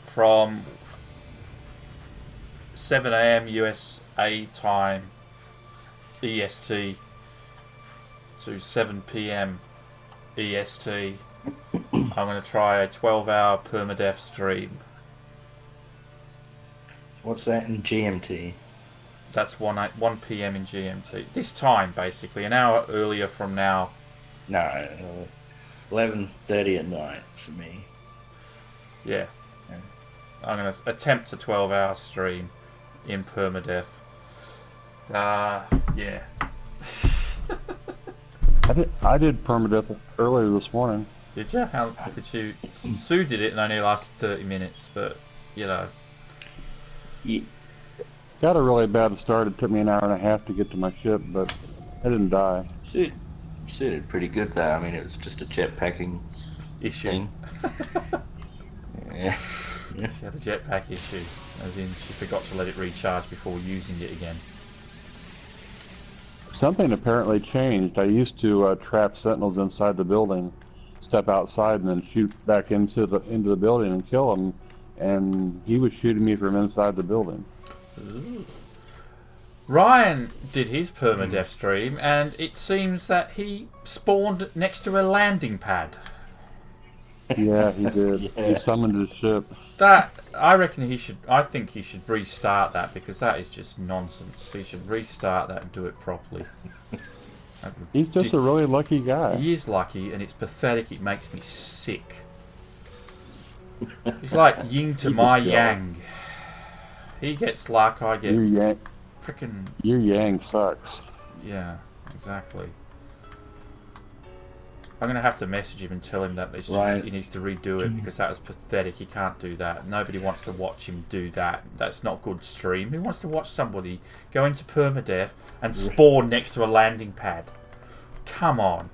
from 7 AM USA time, EST, to 7 PM EST. I'm going to try a 12-hour permadeath stream. What's that in GMT? That's 1 p.m. in GMT. This time, basically, an hour earlier from now. No, 11:30 at night for me. Yeah. I'm going to attempt a 12-hour stream in permadeath. Yeah. I did permadeath earlier this morning. Did you? How did you? Sue did it and only lasted 30 minutes, but, you know. Yeah. Got a really bad start. It took me an hour and a half to get to my ship, but I didn't die. Suited pretty good though. I mean, it was just a jetpacking Issue. thing. Yeah. She had a jetpack issue, as in she forgot to let it recharge before using it again. Something apparently changed. I used to trap sentinels inside the building, step outside, and then shoot back into the building and kill them. And he was shooting me from inside the building. Ooh. Ryan did his permadeath stream, and it seems that he spawned next to a landing pad. Yeah, he did. Yeah. He summoned his ship. That I think he should restart that, because that is just nonsense. He should restart that and do it properly. He's just a really lucky guy. He is lucky, and it's pathetic. It makes me sick. He's like yin to my yang. He gets luck, I get frickin'. Your yang sucks. Yeah, exactly. I'm gonna have to message him and tell him that he needs to redo it, because that was pathetic. He can't do that. Nobody wants to watch him do that. That's not good stream. Who wants to watch somebody go into permadeath and spawn next to a landing pad? Come on.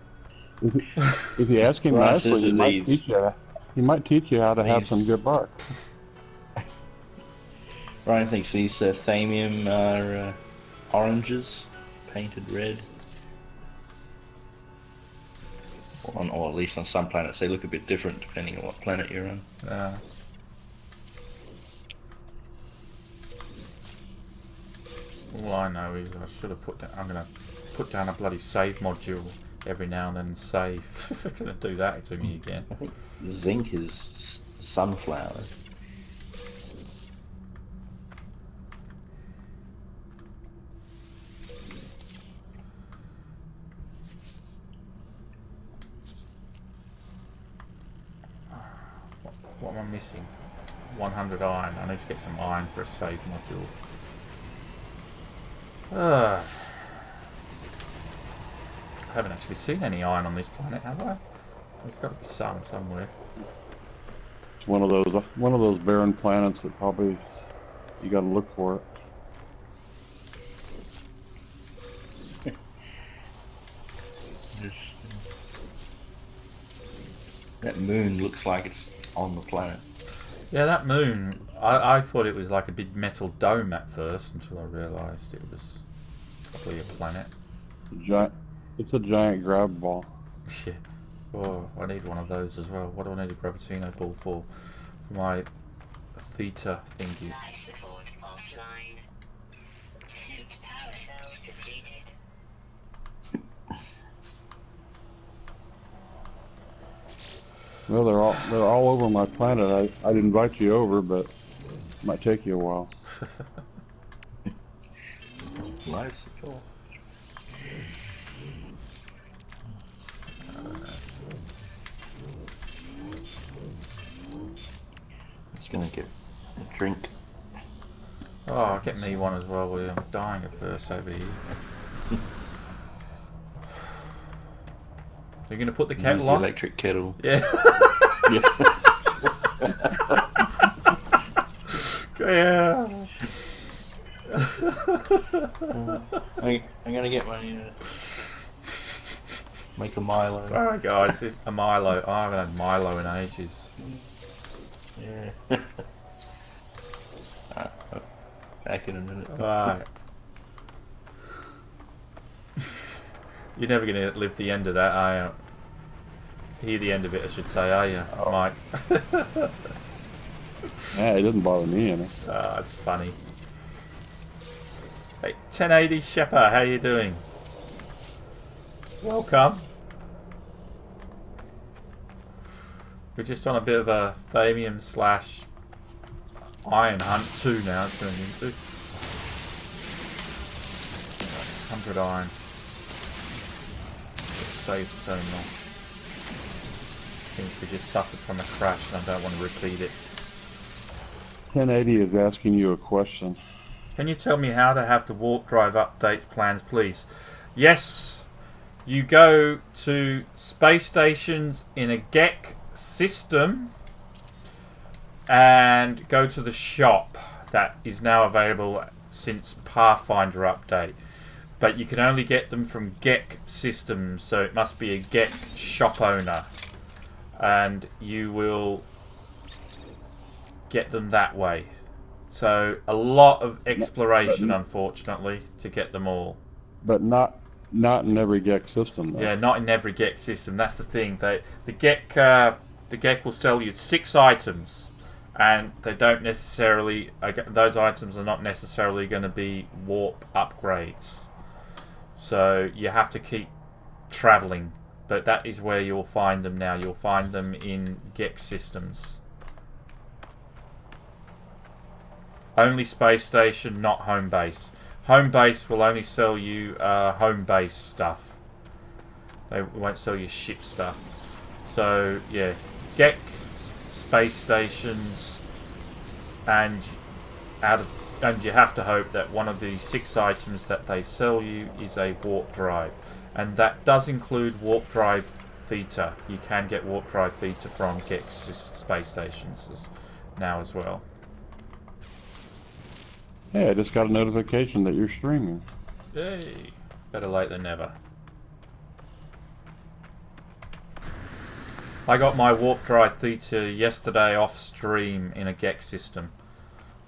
If you ask him nicely, he might teach you how to have some good luck. Ryan thinks these Thamium are oranges, painted red. Or at least on some planets they look a bit different depending on what planet you're on. All I know is I should have I'm going to put down a bloody save module every now and then and save. If I'm going to do that to me again. I think zinc is sunflower. What am I missing? 100 iron. I need to get some iron for a save module. I haven't actually seen any iron on this planet, have I? There's got to be some somewhere. It's one of those barren planets that probably you got to look for it. That moon looks like it's on the planet. Yeah, that moon, I thought it was like a big metal dome at first, until I realised it was probably a planet. It's a giant grab ball. Yeah. Oh, I need one of those as well. What do I need a Gravitino ball for? For my theta thingy. Life support offline. Suit power cells depleted. Well, they're all over my planet. I'd invite you over, but it might take you a while. Life support. Just gonna get a drink. Oh, get me one as well, William. I'm dying of thirst over here. You're going to put the kettle Use the on? electric kettle. Yeah. Yeah. I'm gonna get my make a Milo. Sorry guys, a Milo. I haven't had Milo in ages. Yeah. Back in a minute. Right. You're never going to live the end of that, are you? Hear the end of it, I should say, are you, Mike? Yeah, it doesn't bother me any. Ah, it's funny. Hey, 1080 Shepard, how you doing? Welcome. We're just on a bit of a Thamium / Iron Hunt 2 now, it's turned into. 100 iron. Save the terminal. Things we just suffered from a crash and I don't want to repeat it. 1080 is asking you a question. Can you tell me how to have the warp drive updates plans, please? Yes, you go to space stations in a GEC system and go to the shop that is now available since Pathfinder update. But you can only get them from GEC systems, so it must be a GEC shop owner. And you will get them that way. So a lot of exploration, unfortunately, to get them all. But not in every GEC system, though. Yeah, not in every GEC system. That's the thing. The GEC will sell you 6 items, and they don't necessarily. Those items are not necessarily going to be warp upgrades. So you have to keep traveling. But that is where you'll find them now. You'll find them in GEC systems. Only space station, not home base. Home base will only sell you home base stuff. They won't sell you ship stuff. So yeah, GEC space stations, and you have to hope that one of the 6 items that they sell you is a warp drive, and that does include warp drive theta. You can get warp drive theta from GEC space stations now as well. Hey, I just got a notification that you're streaming. Hey, better late than never. I got my warp drive theta yesterday off stream in a GEC system.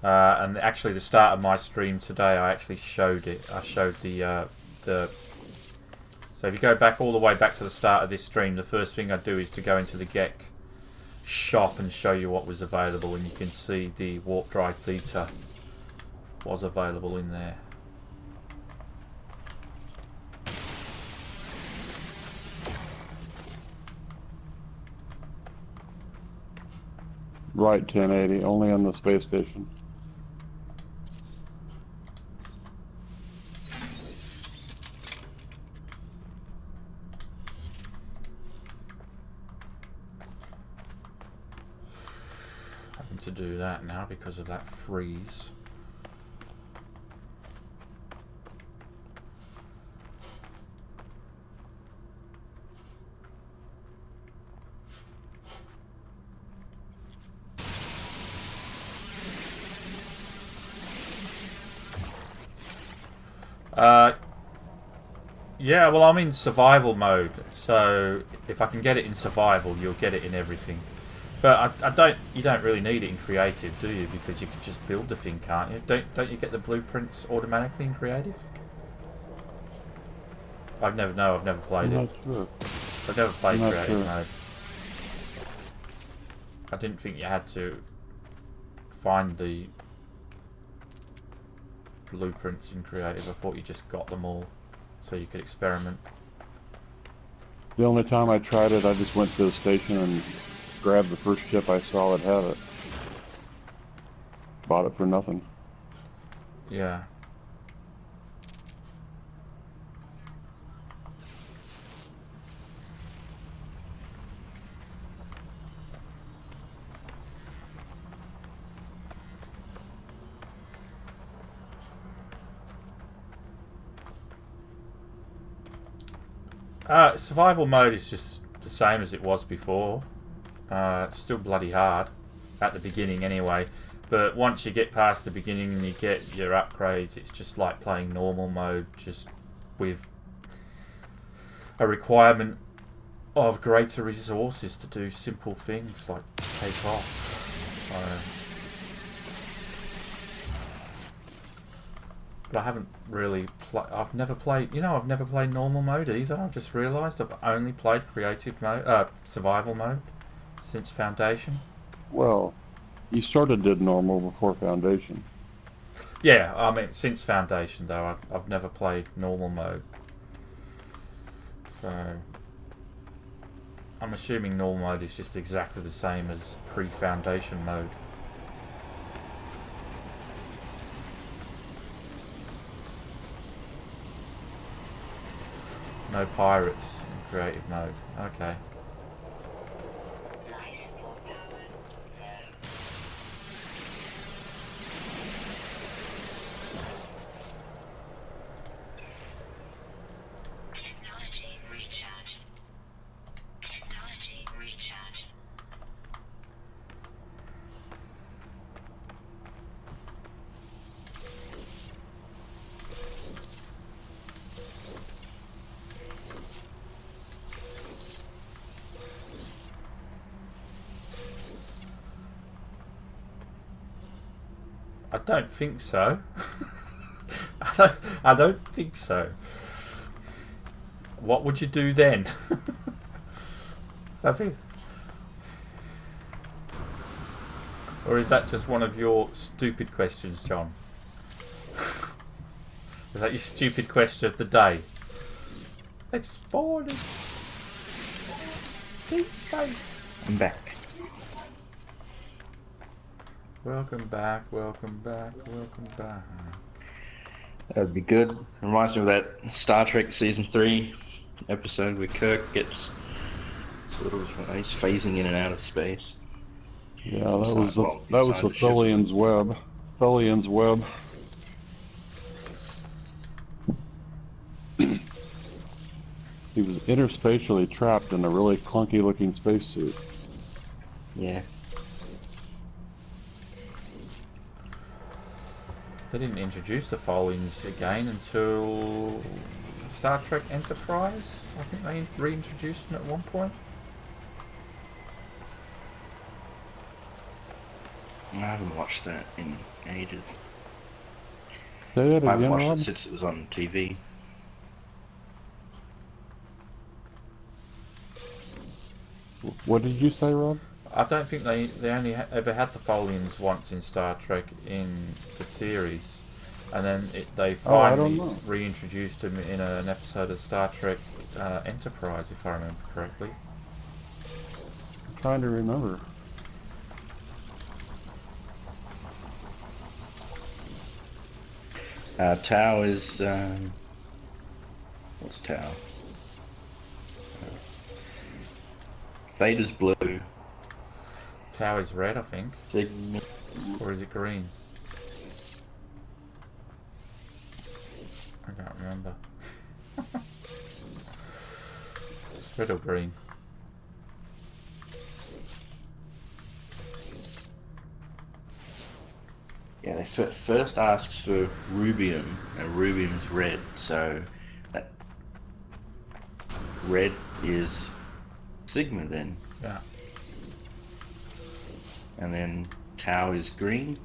And actually the start of my stream today I actually showed it. I showed the so if you go back all the way back to the start of this stream, the first thing I do is to go into the GEC shop and show you what was available, and you can see the warp drive theta was available in there. Right, 1080, only on the space station. Having to do that now because of that freeze. Yeah, well, I'm in survival mode, so if I can get it in survival, you'll get it in everything. But you don't really need it in creative, do you? Because you can just build the thing, can't you? Don't you get the blueprints automatically in creative? I've never played it. I'm not sure. I've never played I'm not creative sure. mode. I didn't think you had to find the blueprints in creative. I thought you just got them all, so you could experiment. The only time I tried it, I just went to the station and grabbed the first ship I saw that had it. Bought it for nothing. Yeah. Survival mode is just the same as it was before. It's still bloody hard at the beginning anyway, but once you get past the beginning and you get your upgrades, it's just like playing normal mode, just with a requirement of greater resources to do simple things like take off. But I haven't really I've never played normal mode either. I've just realised I've only played creative mode, survival mode since Foundation. Well, you sort of did normal before Foundation. Yeah, I mean since Foundation though, I've never played normal mode. So I'm assuming normal mode is just exactly the same as pre-Foundation mode. No pirates in creative mode. Okay. Life support power low. Technology recharge. Technology recharge. I don't think so. I don't think so. What would you do then? I think. Or is that just one of your stupid questions, John? Is that your stupid question of the day? Exploring deep space. I'm back. Welcome back, welcome back, welcome back. That'd be good. Reminds me of that Star Trek Season 3 episode where Kirk gets sort of, he's phasing in and out of space. Yeah, that was Inside- the well, that was inside the the ship. Thelian's web. Thelian's web. He was interspatially trapped in a really clunky-looking spacesuit. Yeah. They didn't introduce the Folians again until Star Trek Enterprise. I think they reintroduced them at one point. I haven't watched that in ages. Say that I haven't again, watched Rob? it since it was on TV. What did you say, Rob? I don't think they only ever had the Folians once in Star Trek in the series, and then they I don't finally know. reintroduced them in an episode of Star Trek Enterprise, if I remember correctly. I'm trying to remember. Tau is what's Tau? Theta's blue. Tau is red, I think, Sigma. or is it green? I can't remember. Red or green? Yeah, they first asks for rubium, and rubium's red, so that red is Sigma then, Yeah. and then Tau is green,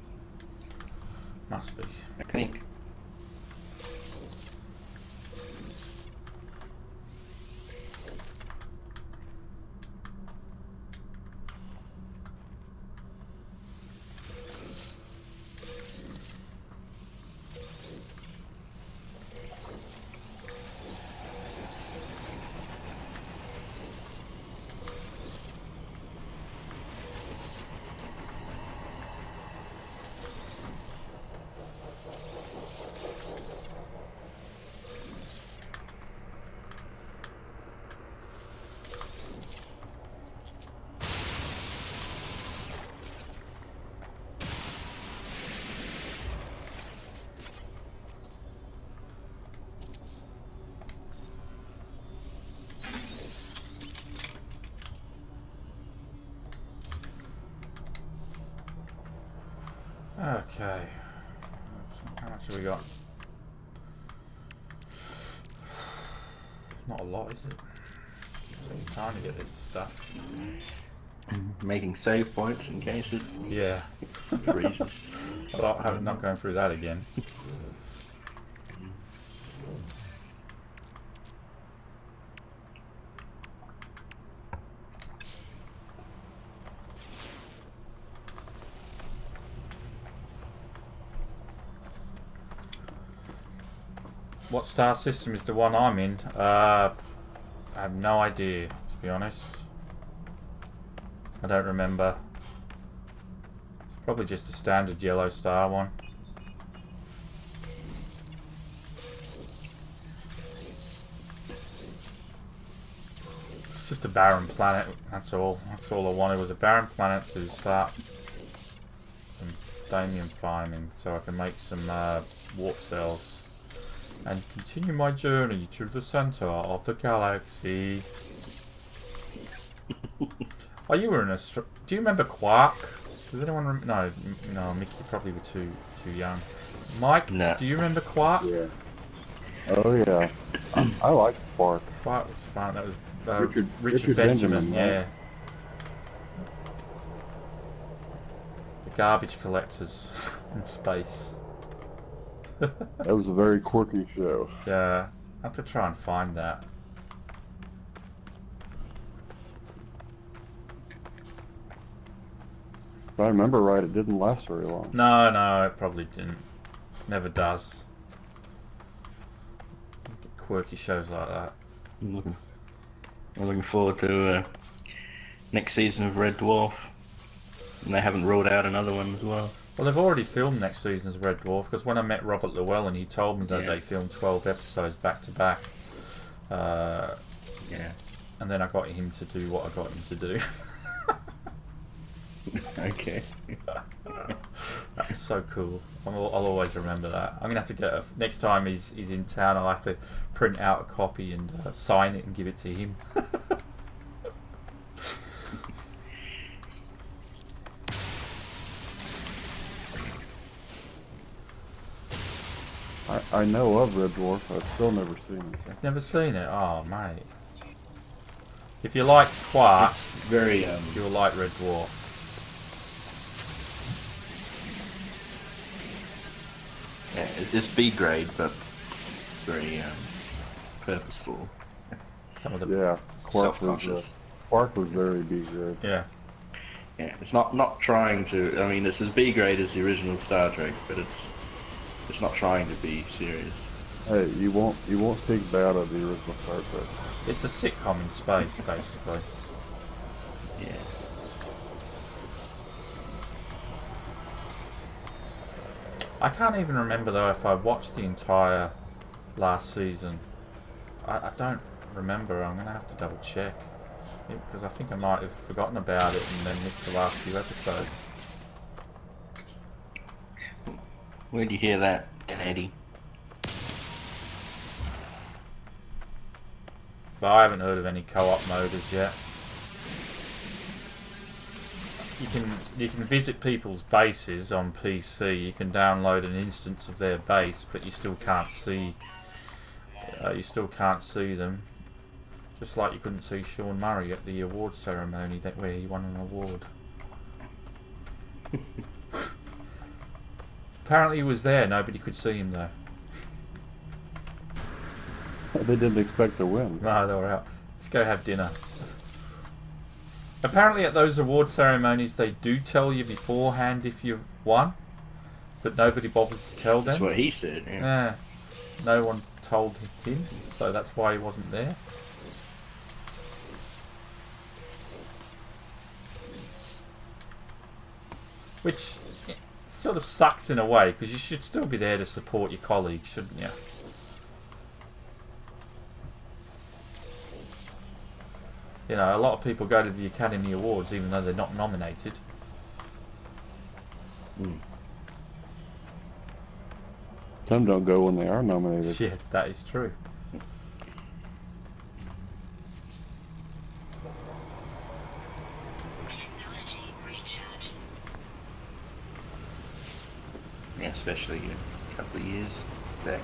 Must be. I think. Okay. How much have we got? Not a lot, is it? It takes time to get this stuff. Making save points in case it Yeah. freezes. I'm not going through that again. What star system is the one I'm in? I have no idea, to be honest. I don't remember. It's probably just a standard yellow star one. It's just a barren planet, that's all. That's all I wanted, was a barren planet to start some Damian farming so I can make some warp cells and continue my journey to the center of the galaxy. Oh, you were in do you remember Quark? Does anyone no, Mick, you probably were too young. Mike, No. do you remember Quark? Yeah. Oh yeah. I like Quark. Quark was fun. That was Richard Benjamin, Benjamin, yeah. right? The garbage collectors in space. That was a very quirky show. Yeah, I have to try and find that. If I remember right, it didn't last very long. No, it probably didn't. Never does. Quirky shows like that. I'm looking forward to next season of Red Dwarf. And they haven't ruled out another one as well. Well, they've already filmed next season's Red Dwarf, because when I met Robert Llewellyn, he told me that Yeah. they filmed 12 episodes back to back. Yeah. And then I got him to do what I got him to do. Okay. That was so cool. I'll always remember that. I'm gonna have to get next time he's in town. I'll have to print out a copy and sign it and give it to him. I know of Red Dwarf, I've still never seen it. I've never seen it. Oh mate, if you liked Quark, It's very you'll like Red Dwarf. yeah, it's B grade, but very purposeful, Some of the Yeah, self-conscious. Quark was very B grade. yeah. Yeah, it's not trying to. I mean, it's as B grade as the original Star Trek, but it's not trying to be serious. Hey, you won't speak bad of the original Star Trek. It's a sitcom in space, basically. Yeah. I can't even remember though if I watched the entire last season. I don't remember. I'm gonna have to double check because I think I might have forgotten about it and then missed the last few episodes. Where'd you hear that, Eddie? But I haven't heard of any co-op moders yet. You can visit people's bases on PC. You can download an instance of their base, but you still can't see. You still can't see them. Just like you couldn't see Sean Murray at the award ceremony where he won an award. Apparently he was there. Nobody could see him though. They didn't expect to win. No, they were out. Let's go have dinner. Apparently at those award ceremonies they do tell you beforehand if you've won, but nobody bothers to tell them. That's what he said. Yeah. Yeah, no one told him, so that's why he wasn't there. Which sort of sucks in a way, because you should still be there to support your colleagues, shouldn't you? You know, a lot of people go to the Academy Awards even though they're not nominated. Some don't go when they are nominated. Yeah, that is true. Technology recharge. Yeah, especially a couple of years back.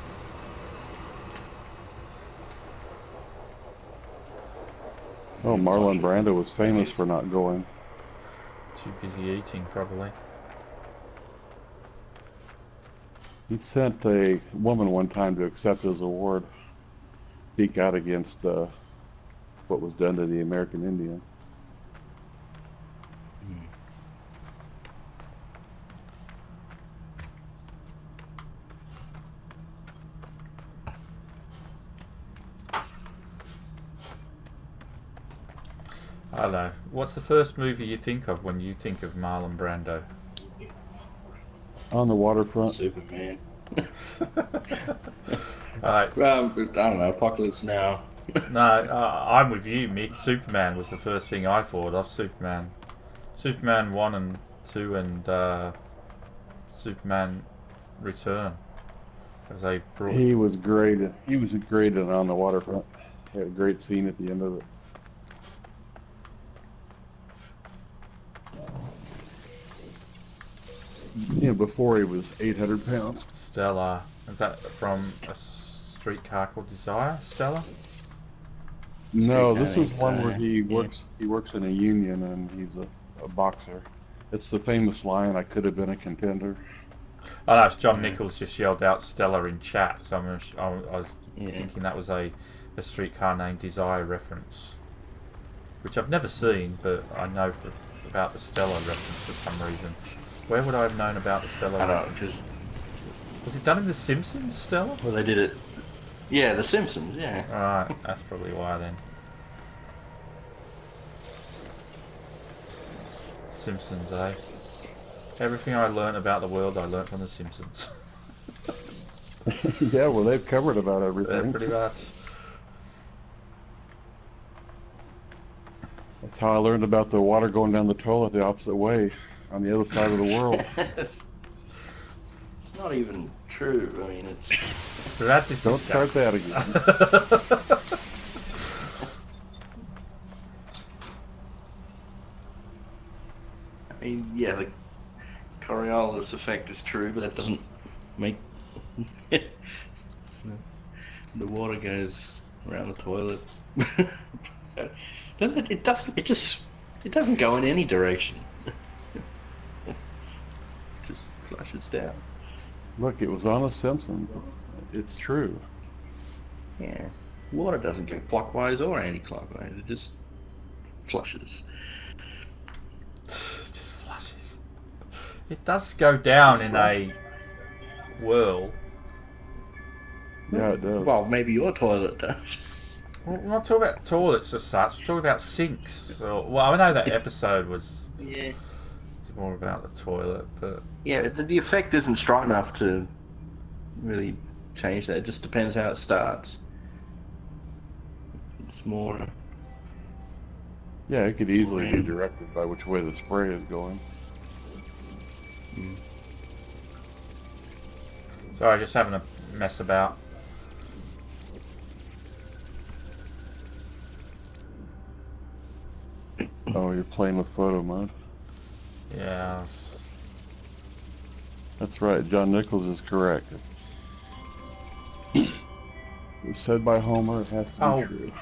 Oh, Marlon Brando was famous for not going. Too busy eating, probably. He sent a woman one time to accept his award, speak out against what was done to the American Indian. I don't know. What's the first movie you think of when you think of Marlon Brando? On the waterfront. Superman. Alright. Well, I don't know. Apocalypse Now. No, I'm with you, Mick. Superman was the first thing I thought of. Superman. Superman 1 and 2 and Superman Return. As they brought... He was great. He was great in On the Waterfront. He had a great scene at the end of it. You know, before he was 800 pounds. Stella. Is that from A Streetcar Called Desire? Stella? No, this Streetcar is one where he Desire, works. He works in a union and he's a boxer. It's the famous line, "I could have been a contender." Oh no, it's John Nichols just yelled out Stella in chat, so I was Yeah. thinking that was a Streetcar Named Desire reference. Which I've never seen, but I know about the Stella reference for some reason. Where would I have known about the Stella I don't know, reference? because Was it done in The Simpsons, Stella? well, they did it. Yeah, The Simpsons. Yeah. Alright, that's probably why then. Simpsons, eh? Everything I learnt about the world, I learnt from The Simpsons. Yeah, well, they've covered about Yeah, everything. pretty much. That's how I learned about the water going down the toilet the opposite way, on the other side of the world. It's not even true. I mean, it's. We've had this Don't start that again. I mean, yeah, the Coriolis effect is true, but that doesn't make the water goes around the toilet. It doesn't. It doesn't go in any direction. Just flushes down. Look, it was on The Simpsons. It's true. Yeah, water doesn't go clockwise or anti-clockwise. It just flushes. Just flushes. It does go down in a whirl. Yeah, it does. Well, maybe your toilet does. Well, we're not talking about toilets as such. We're talking about sinks. So, well, I know that episode was Yeah. more about the toilet, but Yeah, the effect isn't strong enough to really change that. It just depends how it starts. It's more. Yeah, it could easily be directed by which way the spray is going. sorry, just having a mess about. Oh, you're playing with photo mode. Yeah. That's right, John Nichols is correct. It was said by Homer, it has to be Oh. true.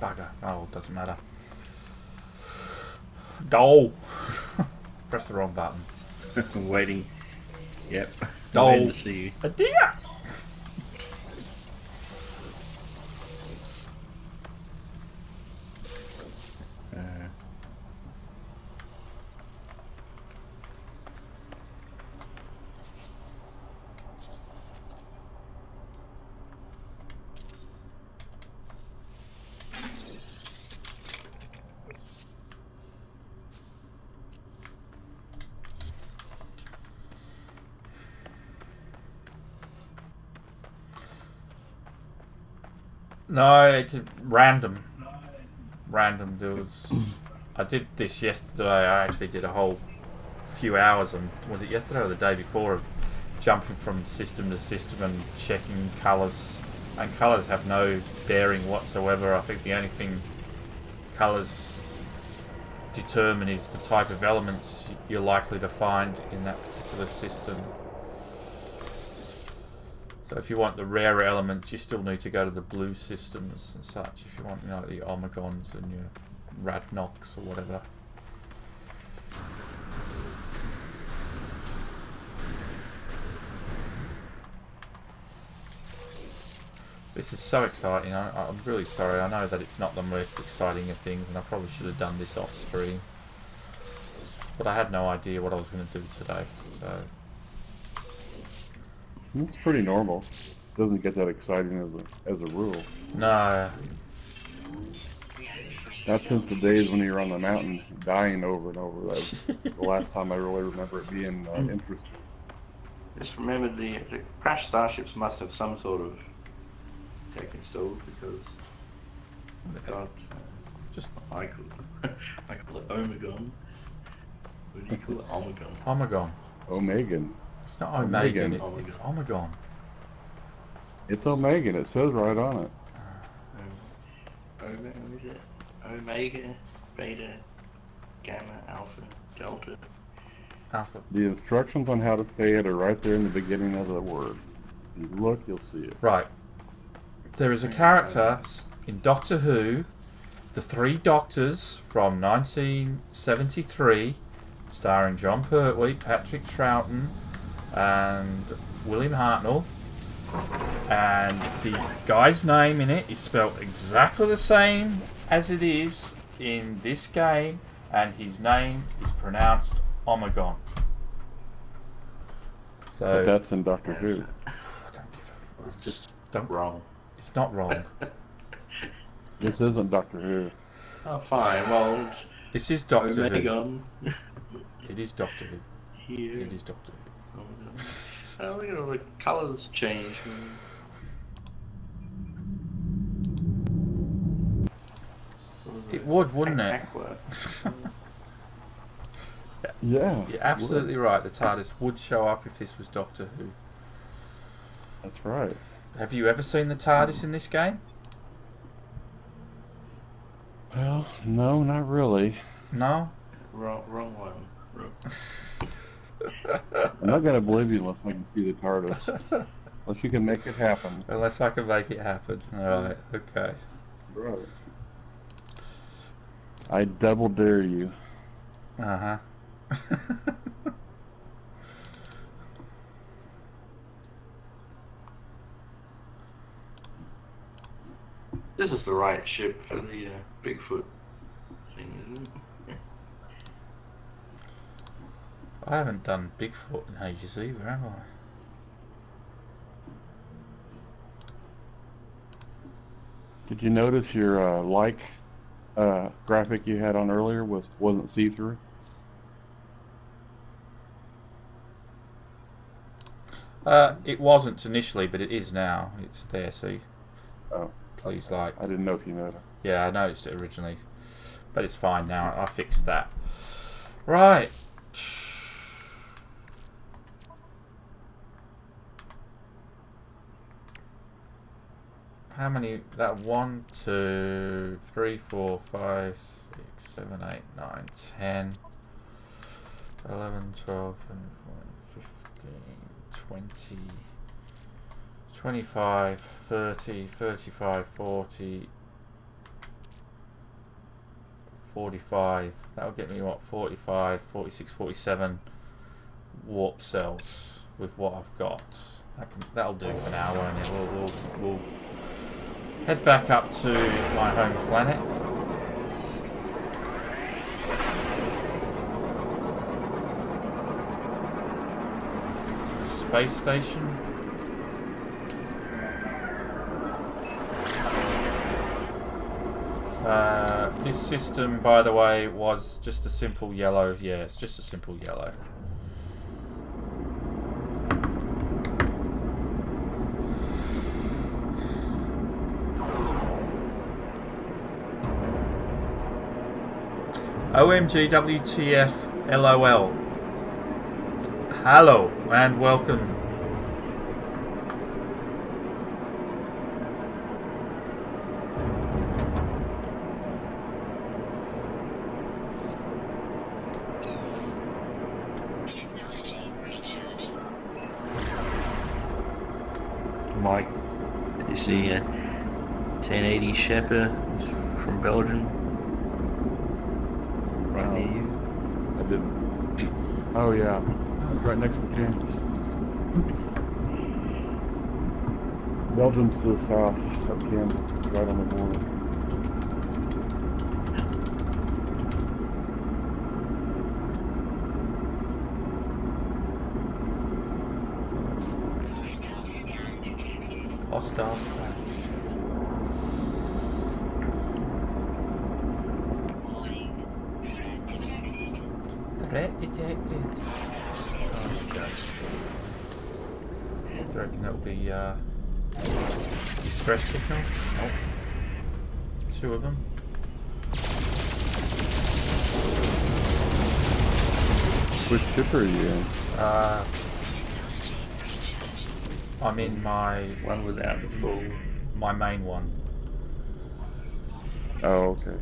Bugger. Oh, doesn't matter. Goal. Press the wrong button. Waiting. Yep. Oh. Waiting to see you. A deer. No, it could, random. Random. There was. I did this yesterday. I actually did a whole few hours on. Was it yesterday or the day before? Of jumping from system to system and checking colours. And colours have no bearing whatsoever. I think the only thing colours determine is the type of elements you're likely to find in that particular system. So if you want the rarer elements, you still need to go to the blue systems and such. If you want, you know, the omegons and your radnox or whatever. This is so exciting. I'm really sorry. I know that it's not the most exciting of things, and I probably should have done this off screen. But I had no idea what I was going to do today, so. It's pretty normal. Doesn't get that exciting as a rule. No. Reality free. Not since the days when you were on the mountain dying over and over. That was the last time I really remember it being interesting. Just remember the crashed starships must have some sort of tech installed because they've got Just I call it Omegon. What do you call it? Omegon. Omegon. Omegan. It's not Omegan. Omegon. It's Omegon. It's Omegan. It says right on it. What is it? Omega, Beta, Gamma, Alpha, Delta. Alpha. The instructions on how to say it are right there in the beginning of the word. If you look, you'll see it. Right. There is a character in Doctor Who, The Three Doctors from 1973, starring John Pertwee, Patrick Troughton, and William Hartnell. And the guy's name in it is spelled exactly the same as it is in this game, and his name is pronounced Omegon. So But that's in Doctor Who. don't give It's just Don't- wrong. it's not wrong. This isn't Doctor Who. Oh, fine. Well, it's This is Doctor Who. Omegon. It is Doctor Who. Here. It is Doctor Who. Omegon. Oh, look at all the colours change. It would, wouldn't it? Aqua. Yeah. You're absolutely right. The TARDIS would show up if this was Doctor Who. That's right. Have you ever seen the TARDIS in this game? Well, no, not really. No? Wrong one. I'm not gonna believe you unless I can see the TARDIS. Unless you can make it happen. Unless I can make it happen. Alright, okay. Right. I double dare you. Uh-huh. This is the right ship for the Bigfoot thing, isn't it? I haven't done Bigfoot in ages either, have I? Did you notice your graphic you had on earlier wasn't see-through? It wasn't initially, but it is now. It's there, see? Oh, Please like. I didn't know if you noticed. Yeah, I noticed it originally. But it's fine now. I fixed that. Right. How many? That 1, 2, 3, 4, 5, 6, 7, 8, 9, 10, 11, 12, 13, 14, 15, 20, 25, 30, 35, 40, 45. That'll get me what? 45, 46, 47 warp cells with what I've got. That'll do for now, won't it? We'll head back up to my home planet. Space station. This system, by the way, was just a simple yellow. Yeah, it's just a simple yellow. OMG WTF LOL. Hello and welcome. Technology recharge. Mike, did you see 1080 Shepard from Belgium? Right near you. I didn't. Oh yeah, right next to Kansas. Belgium's to the south of Kansas, it's right on the border. Hostile scan detected. Hostile. Threat detected. Oh, okay. Do you reckon that'll be distress signal? Oh. 2 of them. Which ship are you in? I'm in my One without the full. my main one. Oh, okay.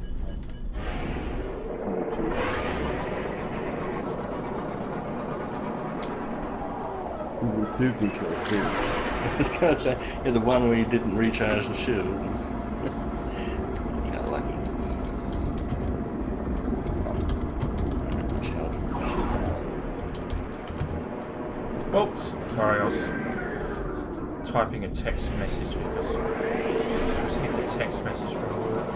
The suit control too. I was gonna say, yeah, the one where you didn't recharge the shield. You got lucky. Oops, sorry, I was typing a text message because I just received a text message from work.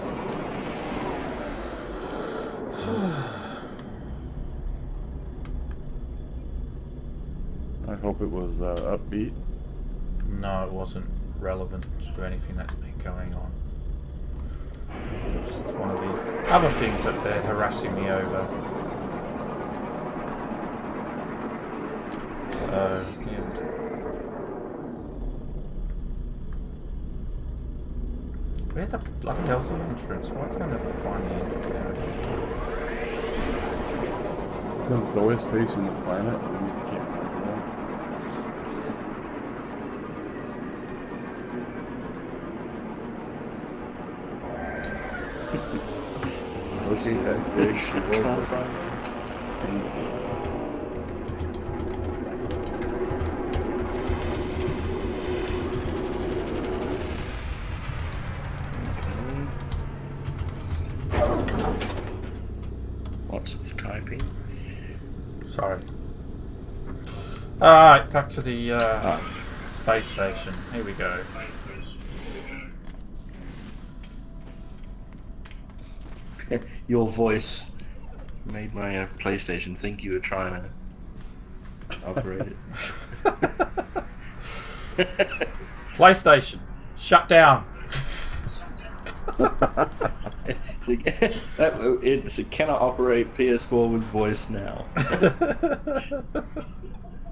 I hope it was upbeat. No, it wasn't relevant to anything that's been going on. It's just one of the other things that they're harassing me over. So, yeah. Where the bloody hell's the entrance? Why can I never find the entrance? There it is. Because it's always facing the planet, and you can't find it. Okay, that big ship. Lots of typing. Sorry. Alright, back to the space station. Here we go. Your voice made my PlayStation think you were trying to operate it. PlayStation, shut down. It cannot operate PS4 with voice now.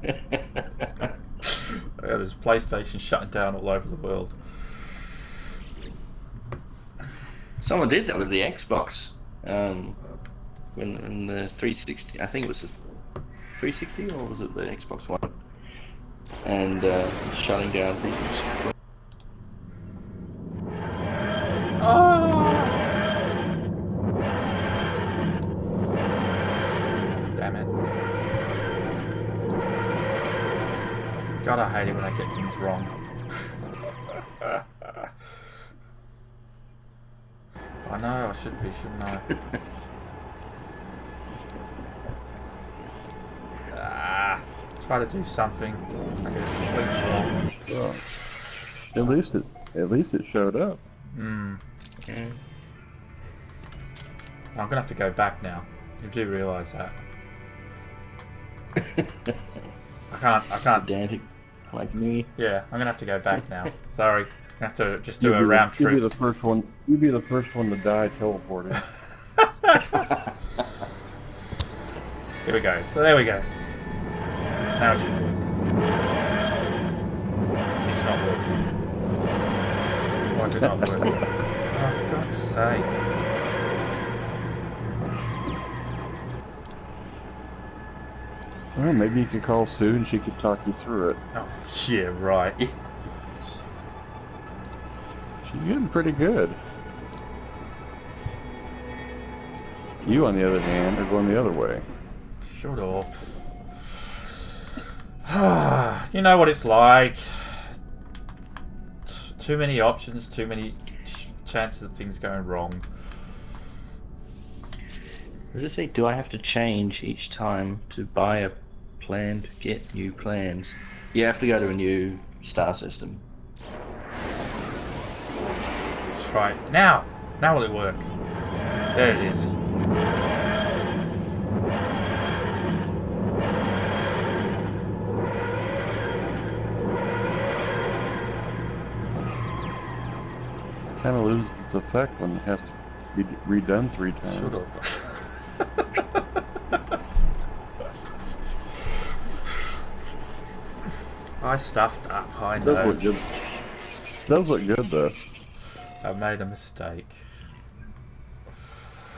Yeah, there's PlayStation shutting down all over the world. Someone did that with the Xbox. When the 360, I think it was the 360 or was it the Xbox One? And shutting down people. Oh! Damn it. God, I hate it when I get things wrong. I know, I should be, shouldn't I? Try to do something. I get it completely wrong. Well, at least it showed up. Yeah. I'm gonna have to go back now. You do realise that. I can't. Pedantic like me. Yeah, I'm gonna have to go back now. Sorry. I have to just do a round trip. You'd be the first one. You'd be the first one to die teleporting. Here we go. So there we go. Now it should work. It's not working. Why is it not working? Oh, for God's sake. Well, maybe you could call Sue and she could talk you through it. Oh, yeah, right. She's getting pretty good. You, on the other hand, are going the other way. Shut up. You know what it's like. Too many options, too many chances of things going wrong. Does it say, do I have to change each time to buy a plan to get new plans? You have to go to a new star system. Let's try it. Now! Now will it work? There it is. Kind of loses its effect when it has to be redone 3 times. Shut up. I stuffed up, I Does look know. good. Does look good though. I made a mistake.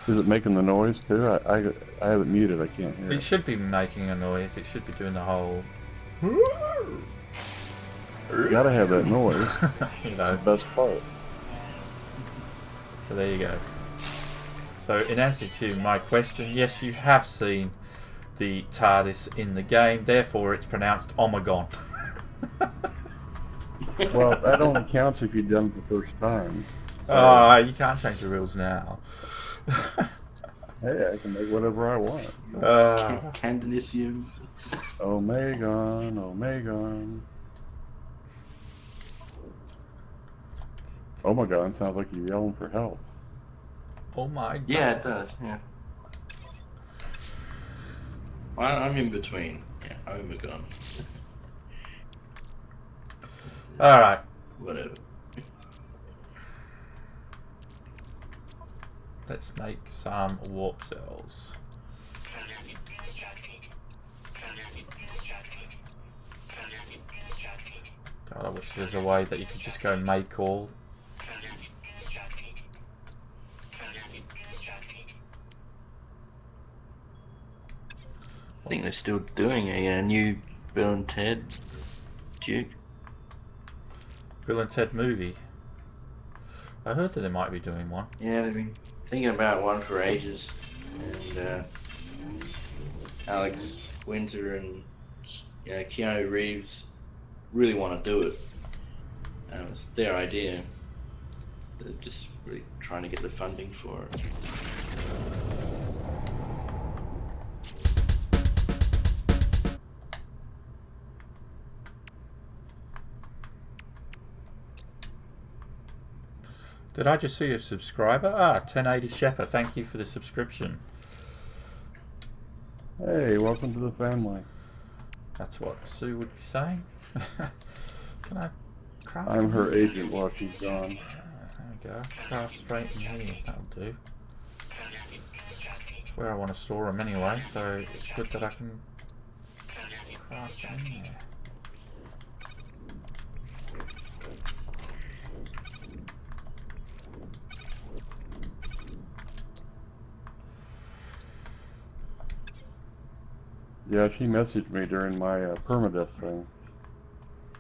Is it making the noise too? I have it muted. I can't hear It it. should be making a noise. It should be doing the whole... You gotta have that noise. you The know. best part. So there you go. So in answer to my question, yes, you have seen the TARDIS in the game, therefore it's pronounced Omegon. Well, that only counts if you've done it the first time. So, Oh, you can't change the rules now. hey, I can make whatever I want. Candelicium. Omegon, Omegon. Oh my god, sounds like you're yelling for help. Oh my god. Yeah, it does. Yeah. I'm in between. Yeah, Omegon. Alright. Whatever. Let's make some warp cells. Product constructed. Product constructed. Product constructed. God, I wish there was a way that you could just go make all. Product constructed. Product constructed. I think they're still doing a new Bill and Ted Duke. Bill and Ted movie. I heard that they might be doing one. Yeah, they've been thinking about one for ages, and Alex Winter and Keanu Reeves really want to do it. It's their idea. They're just really trying to get the funding for it. Did I just see a subscriber? 1080 Shepper, thank you for the subscription. Hey, welcome to the family. That's what Sue would be saying. Can I craft? I'm her agent while she's gone. There we go. Craft straight in here. That'll do. Product constructed. It's where I want to store them anyway, so it's good that I can Product craft them in constructed. there. Yeah, she messaged me during my permadeath thing.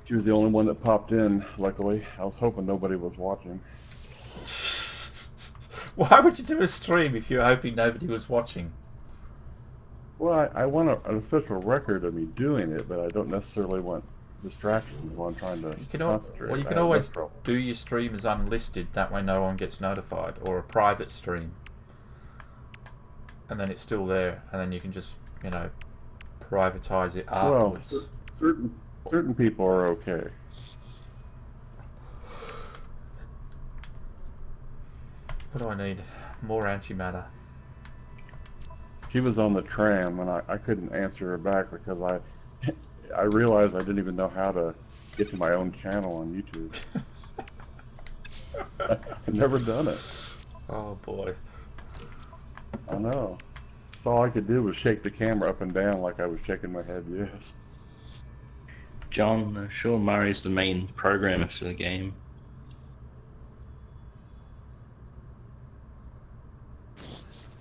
She was the only one that popped in, luckily. I was hoping nobody was watching. Why would you do a stream if you're hoping nobody was watching? Well, I want an official record of me doing it, but I don't necessarily want distractions while I'm trying to You can concentrate. well, you I can have always that trouble. do your stream as unlisted. That way, no one gets notified, or a private stream, and then it's still there, and then you can just, privatize it afterwards. Certain people are okay. What do I need? More antimatter. She was on the tram, and I couldn't answer her back because I realized I didn't even know how to get to my own channel on YouTube. I've never done it. Oh boy. I know. So all I could do was shake the camera up and down like I was shaking my head, yes. John, Sean Murray's the main programmer for the game.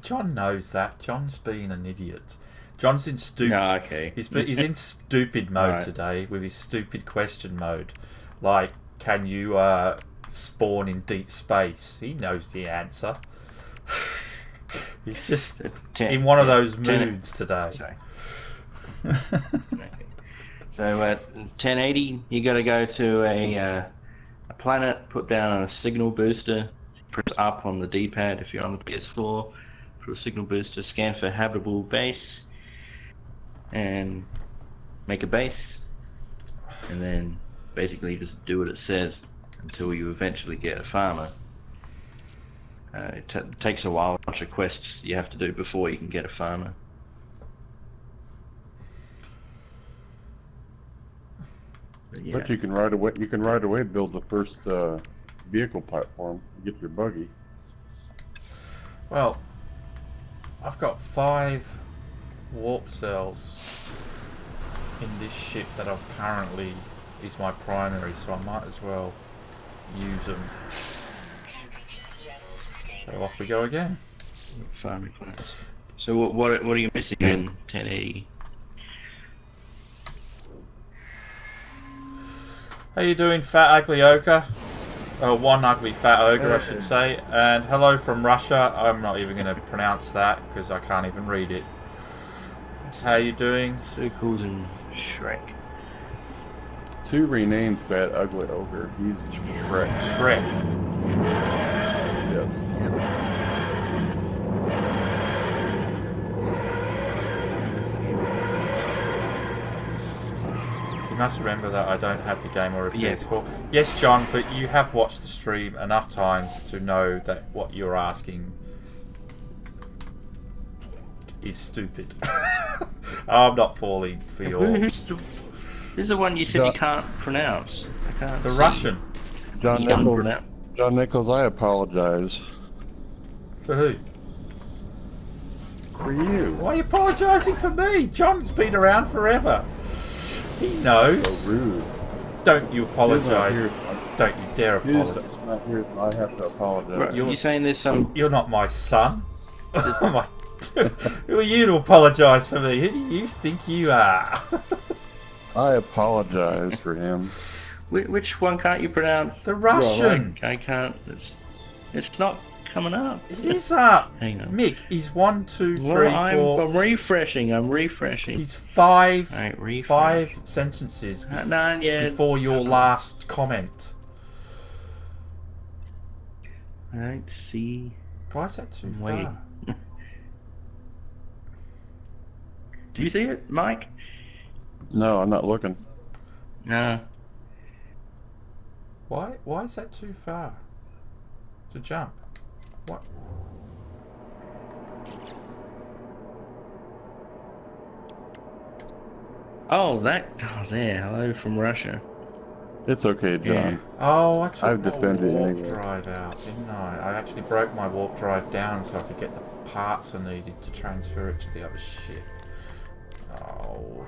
John knows that. John's being an idiot. John's in stupid. No, okay. He's in stupid mode Right. today with his stupid question mode. Like, can you spawn in deep space? He knows the answer. He's just in one of those moods today. Sorry. Okay. So at 1080, you got to go to a planet, put down a signal booster, press up on the D-pad if you're on the PS4, put a signal booster, scan for habitable base, and make a base, and then basically just do what it says until you eventually get a farmer. It takes a while, a bunch of quests you have to do before you can get a farmer. Yeah. But you can right away build the first vehicle platform and get your buggy. Well, I've got 5 warp cells in this ship that I've currently is my primary, so I might as well use them. Temperature levels So stable. off we go again. Farming class. So what are you missing in 1080? How you doing, fat ugly ogre? One ugly fat ogre, I should say. And hello from Russia. I'm not even going to pronounce that because I can't even read it. How you doing? Circles and Shrek. Two renamed Fat Ugly Ogre. He's Shrek. Shrek. Yes. You must remember that I don't have the game or a Yes. PS4. Yes, John, but you have watched the stream enough times to know that what you're asking is stupid. I'm not falling for your... Who's the one you said you can't pronounce? I can't The see. Russian. John You can't Nichols. pronounce. John Nichols, I apologize. For who? For you. Why are you apologising for me? John's been around forever. He knows. So rude. Don't you He's not apologise. here. Don't you dare He's apologise. not here, so I have to apologize. Right, you saying there's some? You're not my son. Oh my- Who are you to apologise for me? Who do you think you are? I apologize for him. Which one can't you pronounce? The Russian. I can't. It's not coming up. It is up. Hang on. Mick, he's 1, 2, 3, Well, I'm 4. refreshing. He's five Alright, refresh. sentences No, yeah. before your last comment. Alright, see. Why is that too Wait. far? Do you see it, Mike? No, I'm not looking. No. Why is that too far to jump? What? Oh, there. Hello from Russia. It's okay, John. Yeah. Oh, I took I've my defended warp anyway. drive out, didn't I? I actually broke my warp drive down so I could get the parts I needed to transfer it to the other ship. Oh.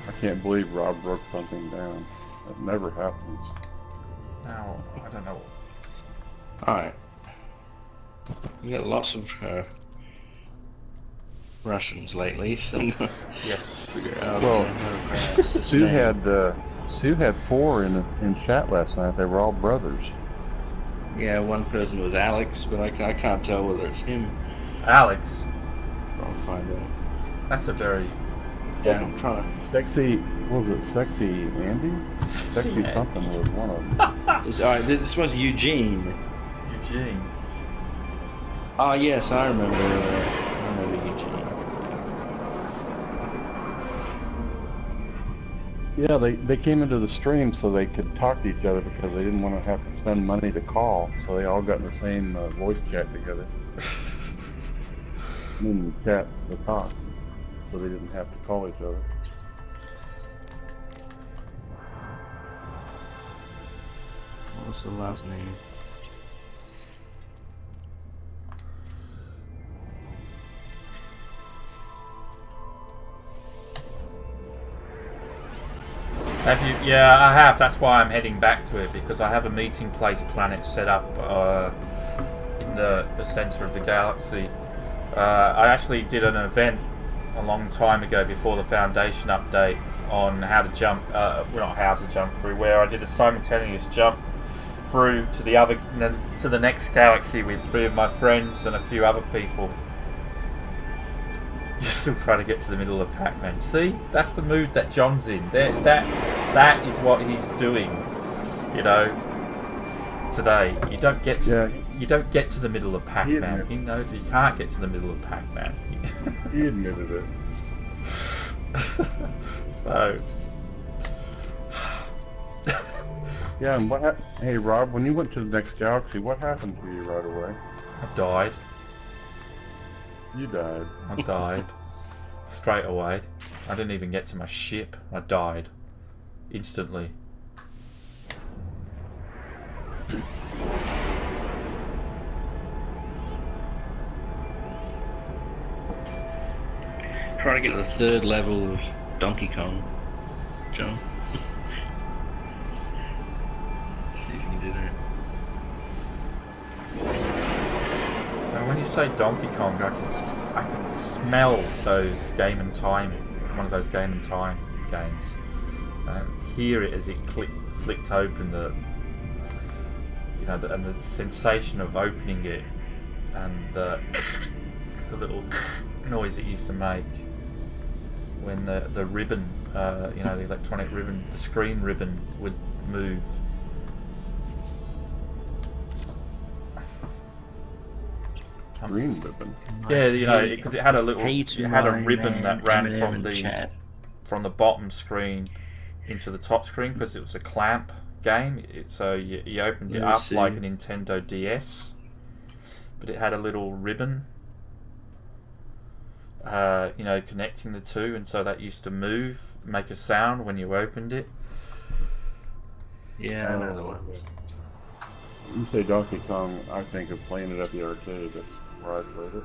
I can't believe Rob broke something down. That never happens. Now, I don't know. Alright. You got lots of Russians lately, so I'm gonna Yes. figure out Well, how to pronounce this Sue name. had 4 in chat last night. They were all brothers. Yeah, one person was Alex, but I can't tell whether it's him. Alex, I'll find out. that's a very Yeah, I'm trying to. Sexy, what was it? Sexy Andy? Sexy Andy. something was one of them. Alright, this one's Eugene. Eugene. Oh yes, I remember. I remember Eugene. Yeah, they came into the stream so they could talk to each other because they didn't want to have to spend money to call. So they all got in the same voice chat together. In the chat to talk. So they didn't have to call each other. What's the last name? Have you? Yeah, I have. That's why I'm heading back to it, because I have a meeting place planet set up in the center of the galaxy. I actually did an event a long time ago before the Foundation update on how to jump, well, not how to jump through, where I did a simultaneous jump through to the next galaxy with 3 of my friends and a few other people. You're still trying to get to the middle of Pac-Man. See, that's the mood that John's in. That is what he's doing. You know, today you don't get to, you don't get to the middle of Pac-Man. You know, you can't get to the middle of Pac-Man. He admitted it. So, Yeah, and hey Rob, when you went to the next galaxy, what happened to you right away? I died. You died. I died straight away. I didn't even get to my ship. I died instantly. Trying to get to the 3rd level of Donkey Kong, John. when you say Donkey Kong, I can smell those Game and Time, one of those Game and Time games, and hear it as it flicked open and the sensation of opening it, and the little noise it used to make when the ribbon, the electronic ribbon, the screen ribbon would move. Green ribbon. Yeah, because it had a ribbon that ran M&M from the bottom screen into the top screen, because it was a clamp game. So you opened it up like a Nintendo DS, but it had a little ribbon, connecting the two, and so that used to make a sound when you opened it. Yeah, I know the one. You say Donkey Kong, I think of playing it at the arcade. That's where I played it.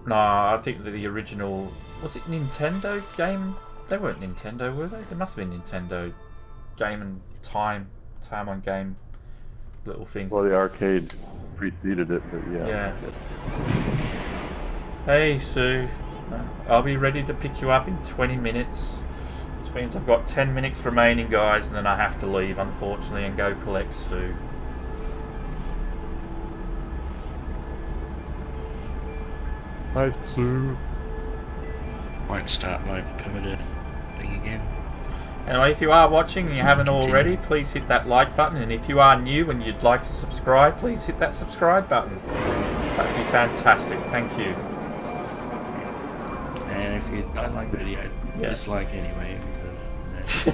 No, I think the original, was it Nintendo game? They weren't Nintendo, were they? There must have been Nintendo Game and Time on Game little things. Well, the arcade preceded it, but yeah. Hey Sue, I'll be ready to pick you up in 20 minutes, which means I've got 10 minutes remaining, guys, and then I have to leave, unfortunately, and go collect Sue. Hi, Sue. Won't start my permanent thing again. Anyway, if you are watching and you haven't already, please hit that like button, and if you are new and you'd like to subscribe, please hit that subscribe button. That'd be fantastic. Thank you. And if you don't like the video, dislike anyway, because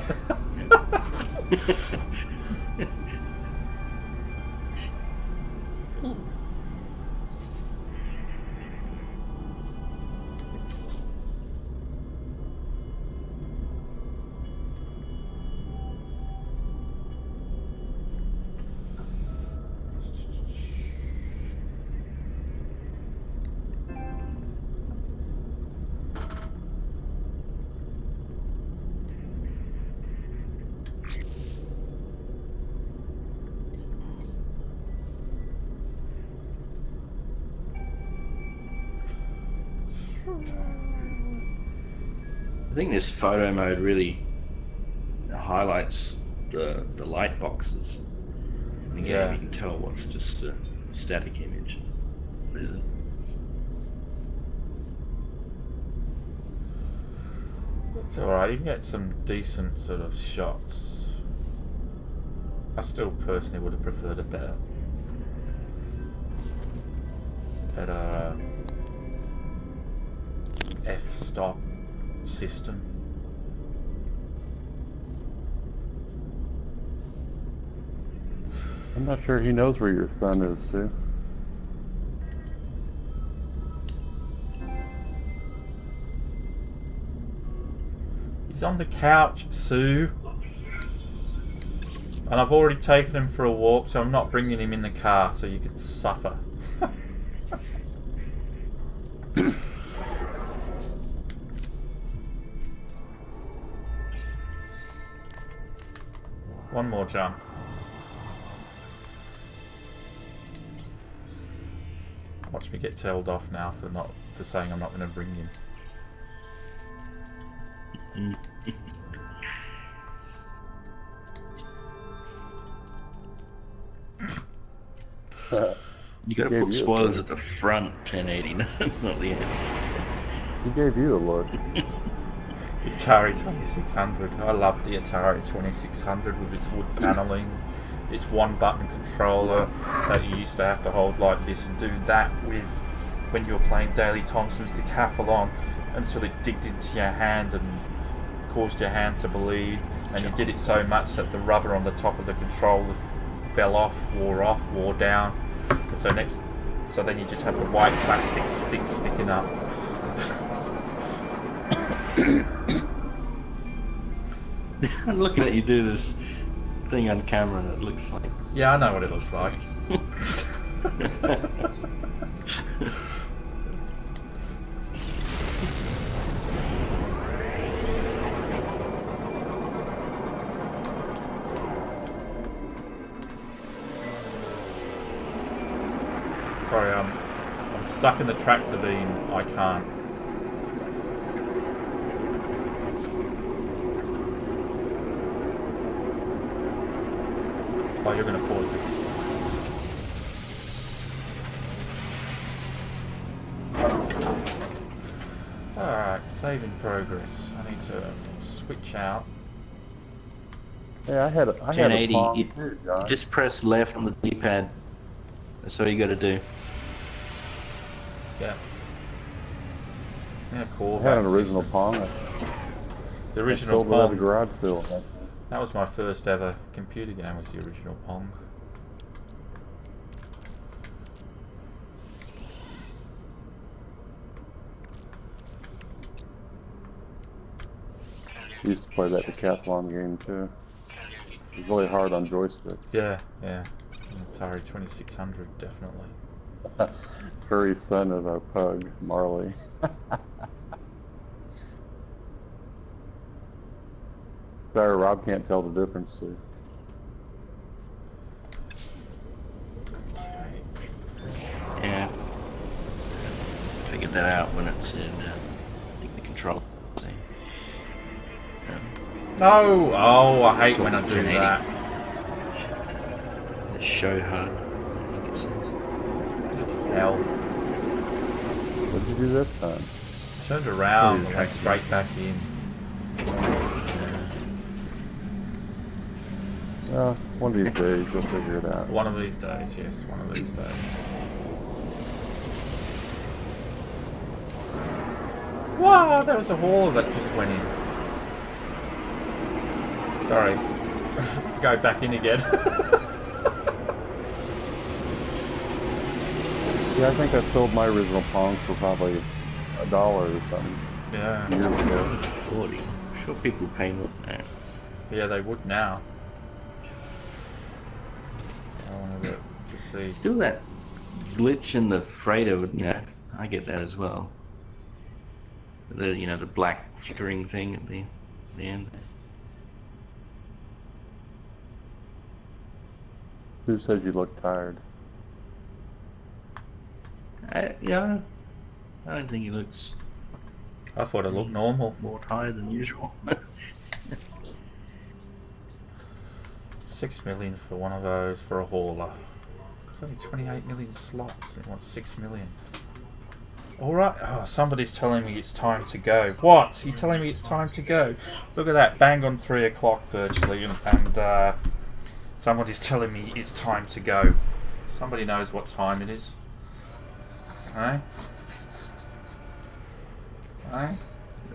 I think this photo mode really highlights the light boxes. Again, you can tell what's just a static image. Is it? It's alright, you can get some decent sort of shots. I still personally would have preferred a better f-stop system. I'm not sure he knows where your son is, Sue. He's on the couch, Sue. And I've already taken him for a walk, so I'm not bringing him in the car, so you could suffer. One more jump. Watch me get tailed off now for saying I'm not going to bring him. You gotta put spoilers at the front, 1080, not the end. He gave you a look. The Atari 2600. I loved the Atari 2600 with its wood paneling, its one button controller that you used to have to hold like this and do that with when you were playing Daley Thompson's Decathlon until it digged into your hand and caused your hand to bleed, and you did it so much that the rubber on the top of the controller fell off, wore down, and so then you just have the white plastic stick sticking up. I'm looking at you do this thing on camera and it looks like... Yeah, I know what it looks like. Sorry, I'm stuck in the tractor beam. I can't. Oh, you're going to pause this. Alright, save in progress. I need to switch out. Yeah, I had a 1080. Pong You too, John. just press left on the D-pad. That's all you got to do. Yeah. Yeah, cool. I had an original Pong. The I original sold it at the Pong. garage sale. That was my first ever computer game, was the original Pong. Used to play that decathlon game too. It was really hard on joysticks. Yeah, yeah. Atari 2600, definitely. Furry son of a pug, Marley. Sorry, Rob can't tell the difference. So. Yeah. Figured that out when it's in, I think the control thing. No! Oh, I hate when I do 1080. that. The show HUD, I think it says. Bloody hell. What did you do this time? Turned around Oh, and went straight back in. Well, one of these days you'll figure it out. One of these days, yes, one of these days. Wow, there was a hauler that just went in. Sorry. Go back in again. Yeah, I think I sold my original Pong for probably $1 or something Yeah. years ago. 40. I'm sure people pay more than that. Yeah, they would now. I wanted to see. Still that glitch in the freighter, you know, I get that as well. The, you know, the black flickering thing at the end. Who says you look tired? You know, I don't think he looks I thought it looked normal. more tired than usual. 6 million for one of those for a hauler. There's only 28 million slots. They want 6 million. Alright. Oh, somebody's telling me it's time to go. What? You're telling me it's time to go? Look at that. Bang on 3 o'clock virtually. And somebody's telling me it's time to go. Somebody knows what time it is. Hey? Hey?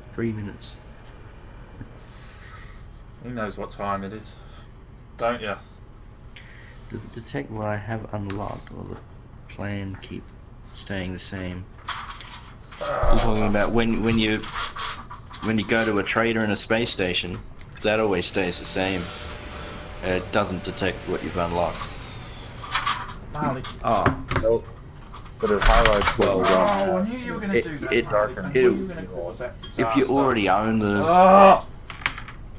3 minutes. Who knows what time it is? Don't you? Does it detect what I have unlocked, or the plan keep staying the same? I'm talking about when you go to a trader in a space station, that always stays the same. It doesn't detect what you've unlocked. Marley. Oh, Nope. But it highlights what we got. Oh, I knew you were going to do that. it- Marley. I knew you were going to cause that if you disaster. already own the, Oh!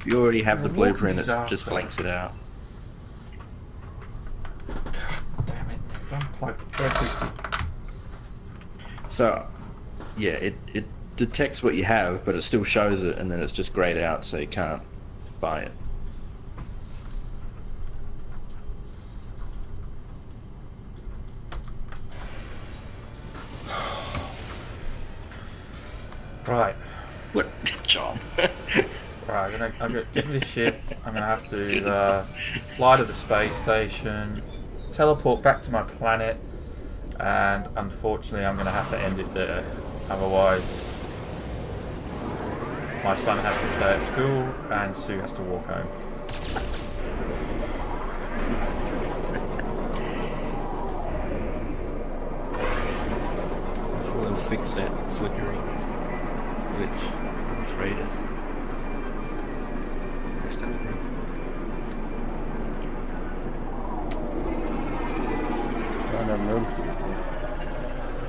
if you already have the You're a walking blueprint, it just disaster. blanks it out. Damn it. Unplug perfect. So, yeah, it detects what you have, but it still shows it, and then it's just grayed out, so you can't buy it. Right. What, John? Right, I'm gonna get this ship. I'm gonna have to fly to the space station, teleport back to my planet, and unfortunately I'm gonna have to end it there. Otherwise, my son has to stay at school and Sue has to walk home. I'm sure they'll fix that flickering glitch. I'm afraid it. Next time. I never noticed it before.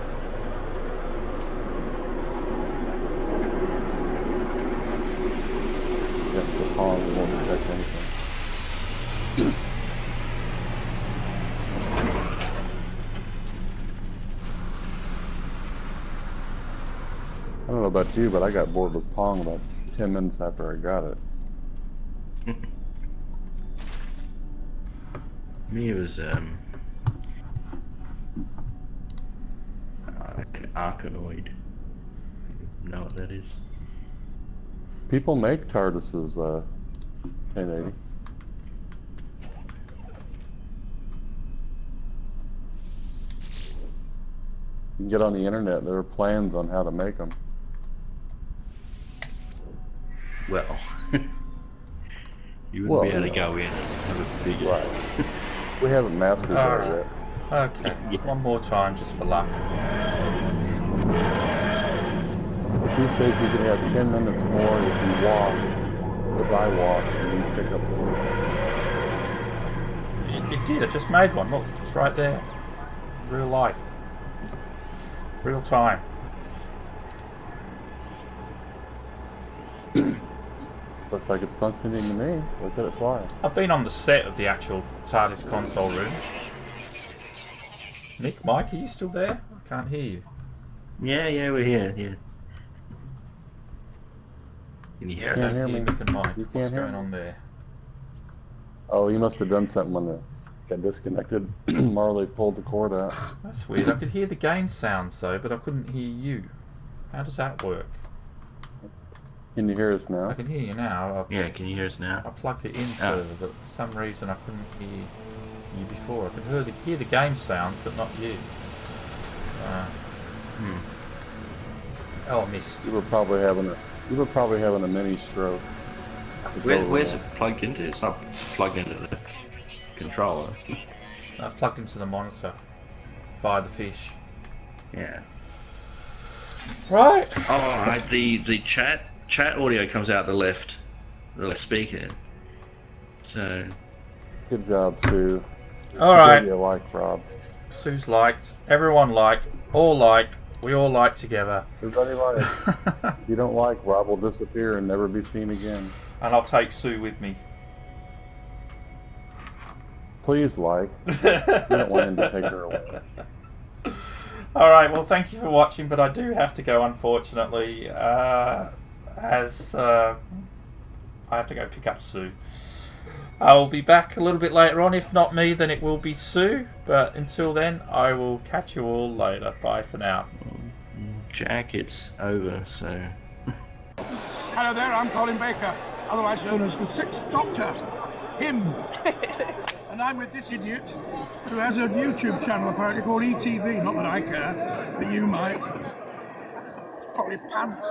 Yeah, the Pong won't detect anything. about you, but I got bored with Pong about 10 minutes after I got it. Me, it was an Arkanoid. You know what that is? People make TARDISes, 1080. You can get on the internet, there are plans on how to make them. Well, you wouldn't be able to go in with a bigger. Right. We haven't mastered that Alright. yet. Okay, one more time just for luck. If you say you can have 10 minutes more if you walk, if I walk, and you pick up the It did, I just made one. Look, it's right there. Real life. Real time. Looks like it's functioning to me. Look at it fly. I've been on the set of the actual TARDIS console room. Nick, Mike, are you still there? I can't hear you. Yeah, we're here. Yeah. Can you hear I Can't us? don't hear hear me. Nick and Mike. You What's can't hear going me? on there? Oh, you must have done something when it got disconnected. Marley pulled the cord out. That's weird. I could hear the game sounds though, but I couldn't hear you. How does that work? Can you hear us now? I can hear you now. Yeah, can you hear us I now? plugged it in Oh. further, but for some reason I couldn't hear you before. I could hear the game sounds, but not you. Oh, I missed. You were probably having a mini stroke. Where's it plugged into? It's not plugged into the controller. I was plugged into the monitor via the fish. Yeah. Right. Oh, the chat audio comes out the left speaker. So Good job, Sue. All right. Give you a like, Rob. Sue's liked. Everyone like. All like. We all like together. Everybody likes. If you don't like, Rob will disappear and never be seen again. And I'll take Sue with me. Please like. We don't want him to take her away. Alright, well thank you for watching, but I do have to go unfortunately, as I have to go pick up Sue. I'll be back a little bit later on. If not me, then it will be Sue. But until then, I will catch you all later. Bye for now. Jack, it's over. So Hello there, I'm Colin Baker, otherwise known as the Sixth Doctor. Him. And I'm with this idiot who has a YouTube channel apparently called ETV. Not that I care, but you might. It's probably pants.